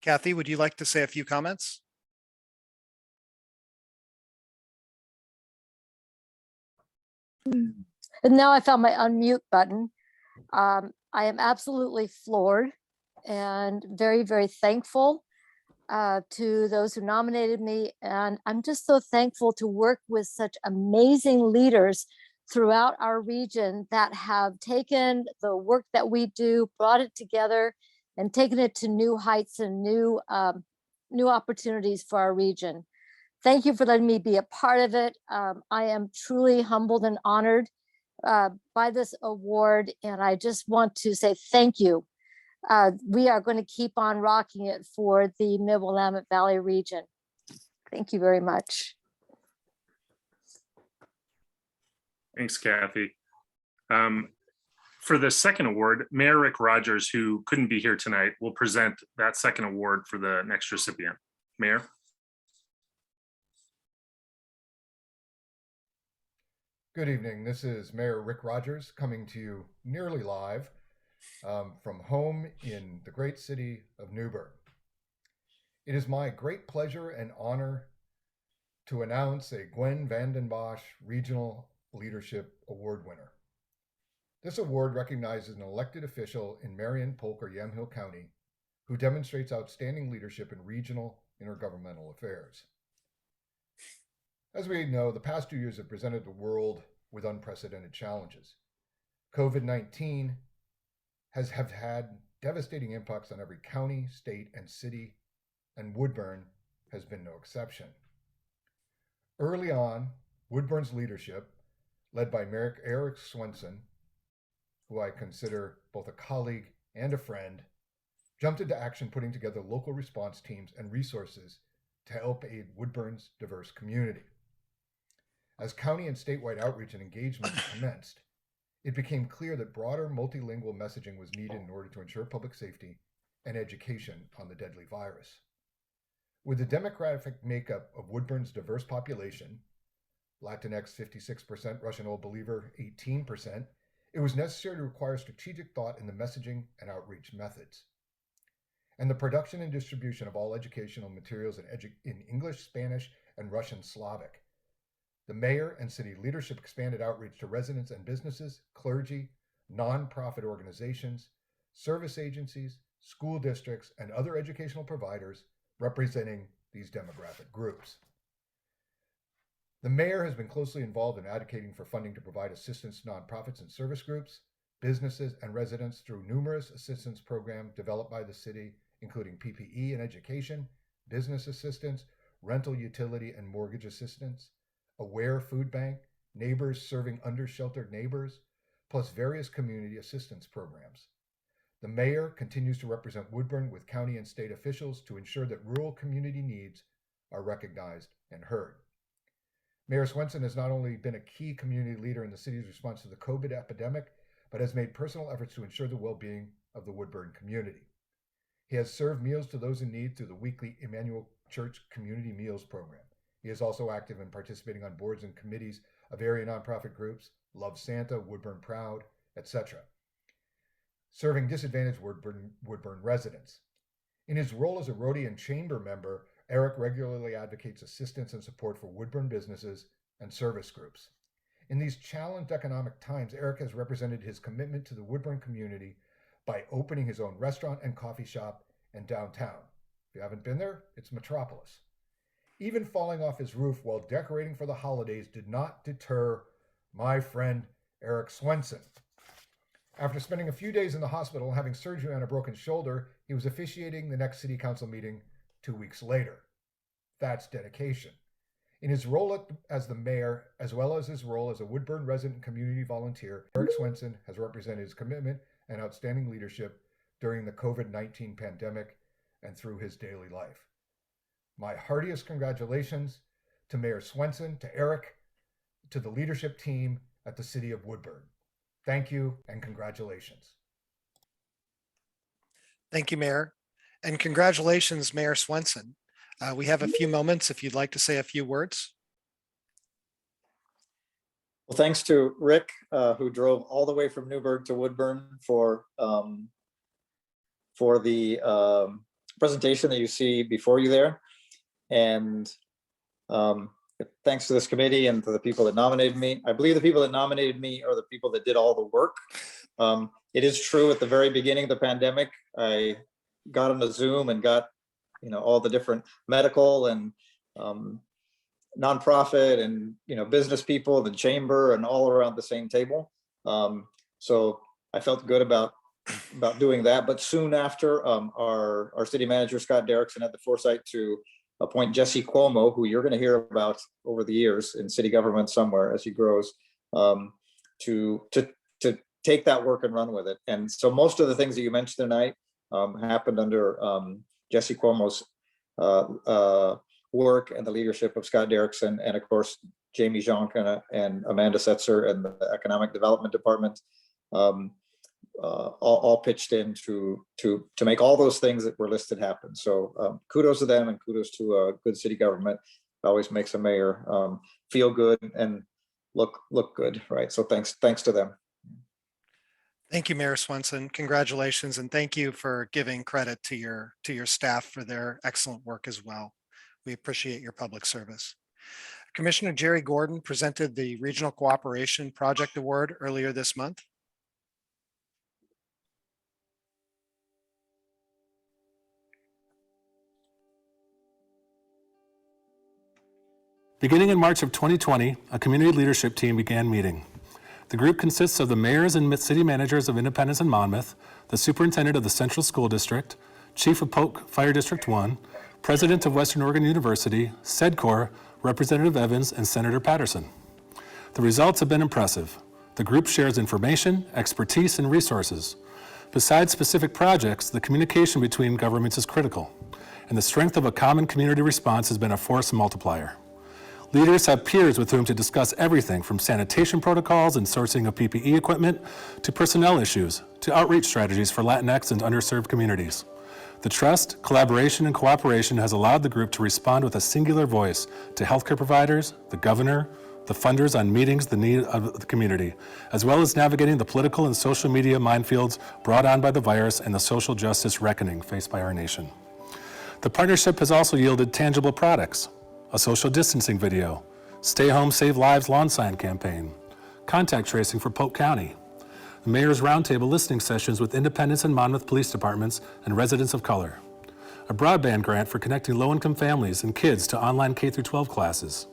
Cathy, would you like to say a few comments? And now I found my unmute button. I am absolutely floored and very, very thankful to those who nominated me. And I'm just so thankful to work with such amazing leaders throughout our region that have taken the work that we do, brought it together, and taken it to new heights and new opportunities for our region. Thank you for letting me be a part of it. I am truly humbled and honored by this award, and I just want to say thank you. We are going to keep on rocking it for the Mid-Willamette Valley region. Thank you very much. Thanks, Cathy. For the second award, Mayor Rick Rogers, who couldn't be here tonight, will present that second award for the next recipient. Mayor. Good evening. This is Mayor Rick Rogers coming to you nearly live from home in the great city of Newburgh. It is my great pleasure and honor to announce a Gwen VanDenBosch Regional Leadership Award winner. This award recognizes an elected official in Marion, Polk, or Yamhill County who demonstrates outstanding leadership in regional intergovernmental affairs. As we know, the past 2 years have presented the world with unprecedented challenges. COVID-19 has had devastating impacts on every county, state, and city, and Woodburn has been no exception. Early on, Woodburn's leadership, led by Mayor Eric Swenson, who I consider both a colleague and a friend, jumped into action putting together local response teams and resources to help aid Woodburn's diverse community. As county and statewide outreach and engagement commenced, it became clear that broader multilingual messaging was needed in order to ensure public safety and education on the deadly virus. With the demographic makeup of Woodburn's diverse population, Latinx 56%, Russian Old Believer 18%, it was necessary to require strategic thought in the messaging and outreach methods. And the production and distribution of all educational materials in English, Spanish, and Russian Slavic. The mayor and city leadership expanded outreach to residents and businesses, clergy, nonprofit organizations, service agencies, school districts, and other educational providers representing these demographic groups. The mayor has been closely involved in advocating for funding to provide assistance to nonprofits and service groups, businesses, and residents through numerous assistance programs developed by the city, including PPE and education, business assistance, rental utility and mortgage assistance, Aware Food Bank, Neighbors Serving Under-Sheltered Neighbors, plus various community assistance programs. The mayor continues to represent Woodburn with county and state officials to ensure that rural community needs are recognized and heard. Mayor Swenson has not only been a key community leader in the city's response to the COVID epidemic, but has made personal efforts to ensure the well-being of the Woodburn community. He has served meals to those in need through the weekly Emmanuel Church Community Meals Program. He is also active in participating on boards and committees of area nonprofit groups, Love Santa, Woodburn Proud, etc., serving disadvantaged Woodburn residents. In his role as a Rhodian Chamber member, Eric regularly advocates assistance and support for Woodburn businesses and service groups. In these challenged economic times, Eric has represented his commitment to the Woodburn community by opening his own restaurant and coffee shop in downtown. If you haven't been there, it's Metropolis. Even falling off his roof while decorating for the holidays did not deter my friend Eric Swenson. After spending a few days in the hospital and having surgery on a broken shoulder, he was officiating the next city council meeting 2 weeks later. That's dedication. In his role as the mayor, as well as his role as a Woodburn resident community volunteer, Eric Swenson has represented his commitment and outstanding leadership during the COVID-19 pandemic and through his daily life. My heartiest congratulations to Mayor Swenson, to Eric, to the leadership team at the City of Woodburn. Thank you and congratulations. Thank you, Mayor. And congratulations, Mayor Swenson. We have a few moments if you'd like to say a few words. Well, thanks to Rick, who drove all the way from Newburgh to Woodburn for the presentation that you see before you there. And thanks to this committee and to the people that nominated me. I believe the people that nominated me are the people that did all the work. It is true at the very beginning of the pandemic, I got on a Zoom and got, all the different medical and nonprofit and, business people, the chamber, and all around the same table. So I felt good about doing that. But soon after, our city manager, Scott Derrickson, had the foresight to appoint Jesse Cuomo, who you're going to hear about over the years in city government somewhere as he grows, to take that work and run with it. And so most of the things that you mentioned tonight happened under Jesse Cuomo's work and the leadership of Scott Derrickson, and of course, Jamie Jonk and Amanda Setzer and the Economic Development Department all pitched in to make all those things that were listed happen. So kudos to them and kudos to a good city government. It always makes a mayor feel good and look good, right? So thanks to them. Thank you, Mayor Swenson. Congratulations, and thank you for giving credit to your staff for their excellent work as well. We appreciate your public service. Commissioner Jerry Gordon presented the Regional Cooperation Project Award earlier this month. Beginning in March of 2020, a community leadership team began meeting. The group consists of the mayors and city managers of Independence and Monmouth, the superintendent of the Central School District, chief of Polk Fire District 1, president of Western Oregon University, SEDCOR, Representative Evans, and Senator Patterson. The results have been impressive. The group shares information, expertise, and resources. Besides specific projects, the communication between governments is critical, and the strength of a common community response has been a force multiplier. Leaders have peers with whom to discuss everything from sanitation protocols and sourcing of PPE equipment to personnel issues to outreach strategies for Latinx and underserved communities. The trust, collaboration, and cooperation has allowed the group to respond with a singular voice to healthcare providers, the governor, the funders on meetings the need of the community, as well as navigating the political and social media minefields brought on by the virus and the social justice reckoning faced by our nation. The partnership has also yielded tangible products: a social distancing video, Stay Home Save Lives lawn sign campaign, contact tracing for Polk County, the Mayor's Roundtable listening sessions with Independence and Monmouth Police Departments and residents of color, a broadband grant for connecting low-income families and kids to online K-12 classes,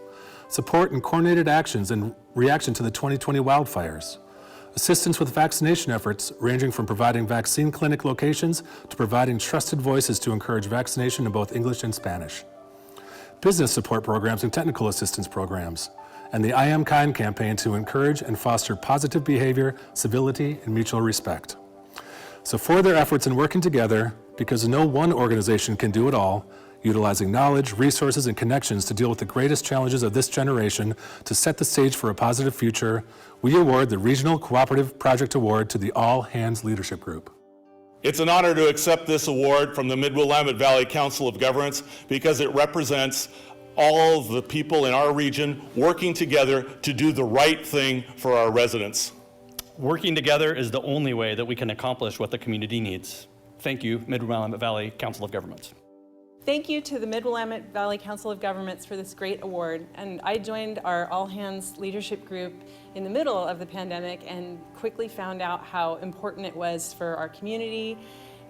support and coordinated actions in reaction to the 2020 wildfires, assistance with vaccination efforts ranging from providing vaccine clinic locations to providing trusted voices to encourage vaccination in both English and Spanish, business support programs and technical assistance programs, and the I Am Kind campaign to encourage and foster positive behavior, civility, and mutual respect. So for their efforts in working together, because no one organization can do it all, utilizing knowledge, resources, and connections to deal with the greatest challenges of this generation to set the stage for a positive future, we award the Regional Cooperative Project Award to the All Hands Leadership Group. It's an honor to accept this award from the Mid-Willamette Valley Council of Governments because it represents all the people in our region working together to do the right thing for our residents. Working together is the only way that we can accomplish what the community needs. Thank you, Mid-Willamette Valley Council of Governments. Thank you to the Mid-Willamette Valley Council of Governments for this great award. And I joined our All Hands Leadership Group in the middle of the pandemic and quickly found out how important it was for our community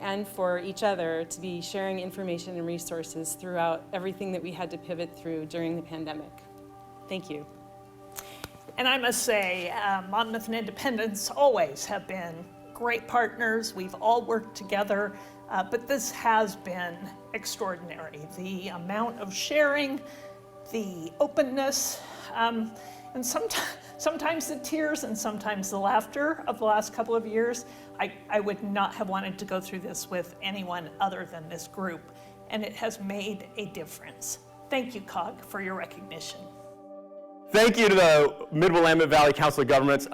and for each other to be sharing information and resources throughout everything that we had to pivot through during the pandemic. Thank you. And I must say, Monmouth and Independence always have been great partners. We've all worked together, but this has been extraordinary. The amount of sharing, the openness, and sometimes the tears and sometimes the laughter of the last couple of years. I would not have wanted to go through this with anyone other than this group, and it has made a difference. Thank you, COG, for your recognition. Thank you to the Mid-Willamette Valley Council of Governments.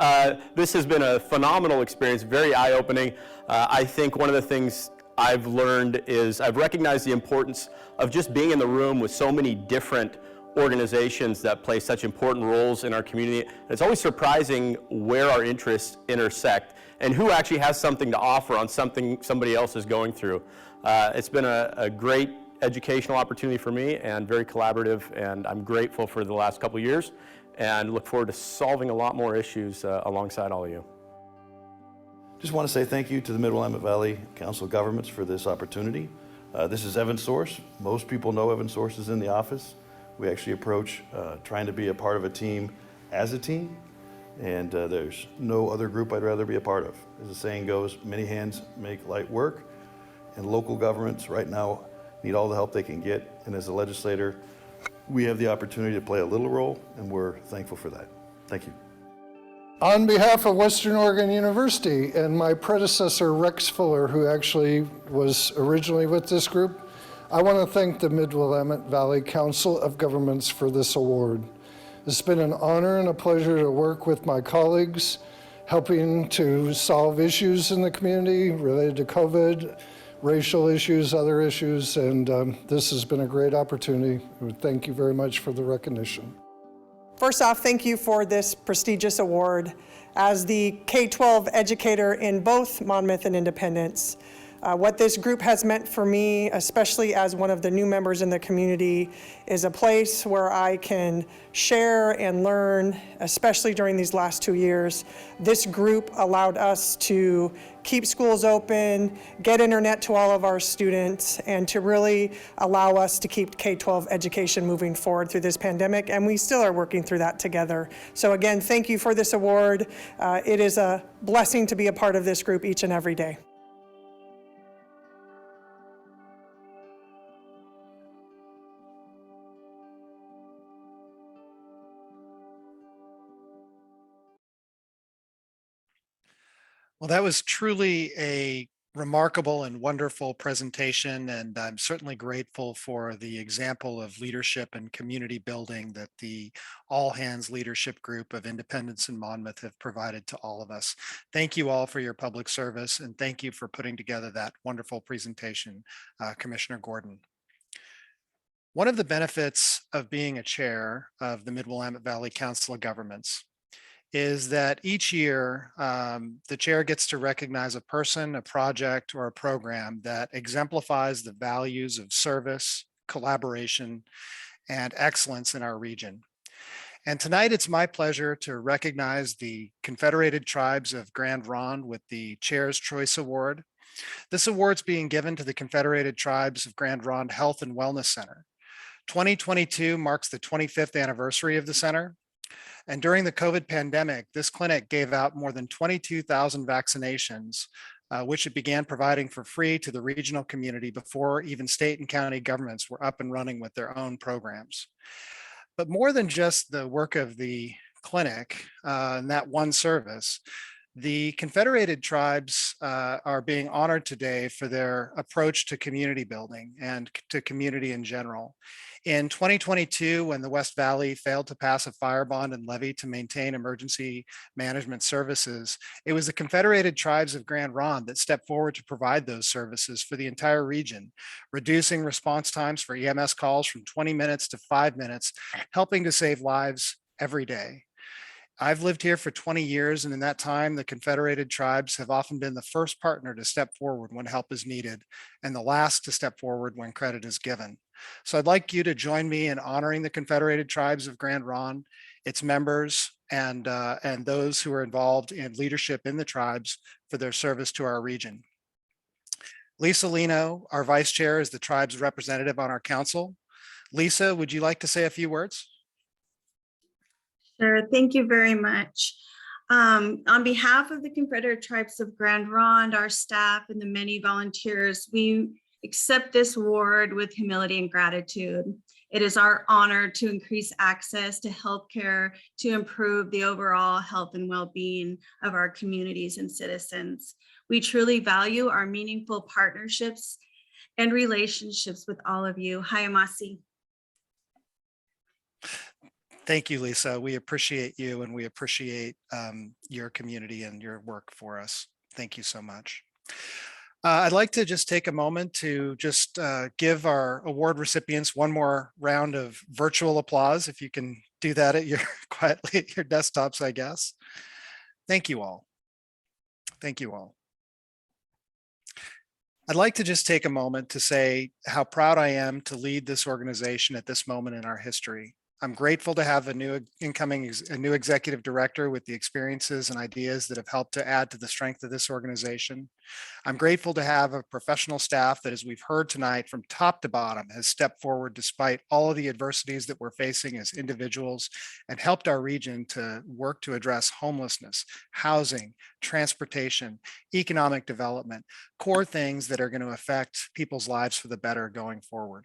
This has been a phenomenal experience, very eye-opening. I think one of the things I've learned is I've recognized the importance of just being in the room with so many different organizations that play such important roles in our community. It's always surprising where our interests intersect and who actually has something to offer on something somebody else is going through. It's been a great educational opportunity for me and very collaborative, and I'm grateful for the last couple of years and look forward to solving a lot more issues alongside all of you. Just want to say thank you to the Mid-Willamette Valley Council of Governments for this opportunity. This is Evan Source. Most people know Evan Source is in the office. We actually approach trying to be a part of a team as a team, and there's no other group I'd rather be a part of. As the saying goes, many hands make light work, and local governments right now need all the help they can get, and as a legislator, we have the opportunity to play a little role, and we're thankful for that. Thank you. On behalf of Western Oregon University and my predecessor, Rex Fuller, who actually was originally with this group, I want to thank the Mid-Willamette Valley Council of Governments for this award. It's been an honor and a pleasure to work with my colleagues, helping to solve issues in the community related to COVID, racial issues, other issues, and this has been a great opportunity. Thank you very much for the recognition. First off, thank you for this prestigious award. As the K-12 educator in both Monmouth and Independence, what this group has meant for me, especially as one of the new members in the community, is a place where I can share and learn, especially during these last 2 years. This group allowed us to keep schools open, get internet to all of our students, and to really allow us to keep K-12 education moving forward through this pandemic, and we still are working through that together. So again, thank you for this award. It is a blessing to be a part of this group each and every day. Well, that was truly a remarkable and wonderful presentation, and I'm certainly grateful for the example of leadership and community building that the All Hands Leadership Group of Independence and Monmouth have provided to all of us. Thank you all for your public service, and thank you for putting together that wonderful presentation, Commissioner Gordon. One of the benefits of being a chair of the Mid-Willamette Valley Council of Governments is that each year the chair gets to recognize a person, a project, or a program that exemplifies the values of service, collaboration, and excellence in our region. And tonight it's my pleasure to recognize the Confederated Tribes of Grand Ronde with the Chair's Choice Award. This award's being given to the Confederated Tribes of Grand Ronde Health and Wellness Center. 2022 marks the 25th anniversary of the center. And during the COVID pandemic, this clinic gave out more than 22,000 vaccinations, which it began providing for free to the regional community before even state and county governments were up and running with their own programs. But more than just the work of the clinic and that one service, the Confederated Tribes are being honored today for their approach to community building and to community in general. In 2022, when the West Valley failed to pass a fire bond and levy to maintain emergency management services, it was the Confederated Tribes of Grand Ronde that stepped forward to provide those services for the entire region, reducing response times for EMS calls from 20 minutes to 5 minutes, helping to save lives every day. I've lived here for 20 years, and in that time, the Confederated Tribes have often been the first partner to step forward when help is needed and the last to step forward when credit is given. So I'd like you to join me in honoring the Confederated Tribes of Grand Ronde, its members, and those who are involved in leadership in the tribes for their service to our region. Lisa Lino, our vice chair, is the tribe's representative on our council. Lisa, would you like to say a few words? Sure, thank you very much. On behalf of the Confederate Tribes of Grand Ronde, our staff, and the many volunteers, we accept this award with humility and gratitude. It is our honor to increase access to healthcare to improve the overall health and well-being of our communities and citizens. We truly value our meaningful partnerships and relationships with all of you. Hayamasi. Thank you, Lisa. We appreciate you and we appreciate your community and your work for us. Thank you so much. I'd like to just take a moment to just give our award recipients one more round of virtual applause. If you can do that at your quietly at your desktops, I guess. Thank you all. Thank you all. I'd like to just take a moment to say how proud I am to lead this organization at this moment in our history. I'm grateful to have a new executive director with the experiences and ideas that have helped to add to the strength of this organization. I'm grateful to have a professional staff that, as we've heard tonight, from top to bottom, has stepped forward despite all of the adversities that we're facing as individuals and helped our region to work to address homelessness, housing, transportation, economic development, core things that are going to affect people's lives for the better going forward.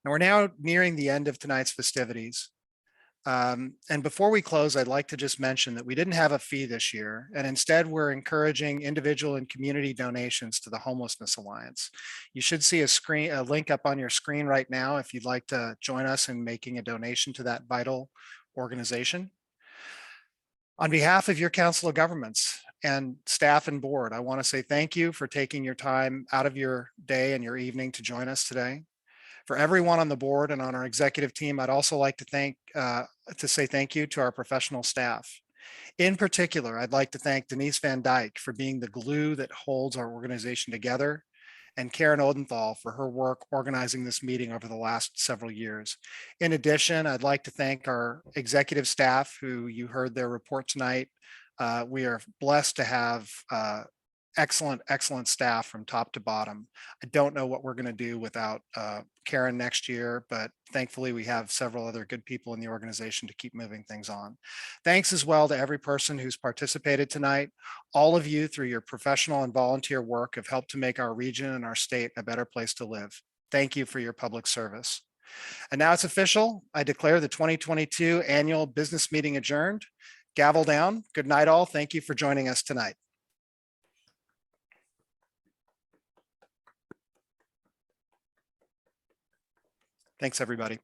Now, we're now nearing the end of tonight's festivities. And before we close, I'd like to just mention that we didn't have a fee this year, and instead we're encouraging individual and community donations to the Homelessness Alliance. You should see a link up on your screen right now if you'd like to join us in making a donation to that vital organization. On behalf of your Council of Governments and staff and board, I want to say thank you for taking your time out of your day and your evening to join us today. For everyone on the board and on our executive team, I'd also like to say thank you to our professional staff. In particular, I'd like to thank Denise Van Dyke for being the glue that holds our organization together, and Karen Odenthal for her work organizing this meeting over the last several years. In addition, I'd like to thank our executive staff who you heard their report tonight. We are blessed to have excellent staff from top to bottom. I don't know what we're going to do without Karen next year, but thankfully we have several other good people in the organization to keep moving things on. Thanks as well to every person who's participated tonight. All of you, through your professional and volunteer work, have helped to make our region and our state a better place to live. Thank you for your public service. And now it's official. I declare the 2022 annual business meeting adjourned. Gavel down. Good night all. Thank you for joining us tonight. Thanks, everybody.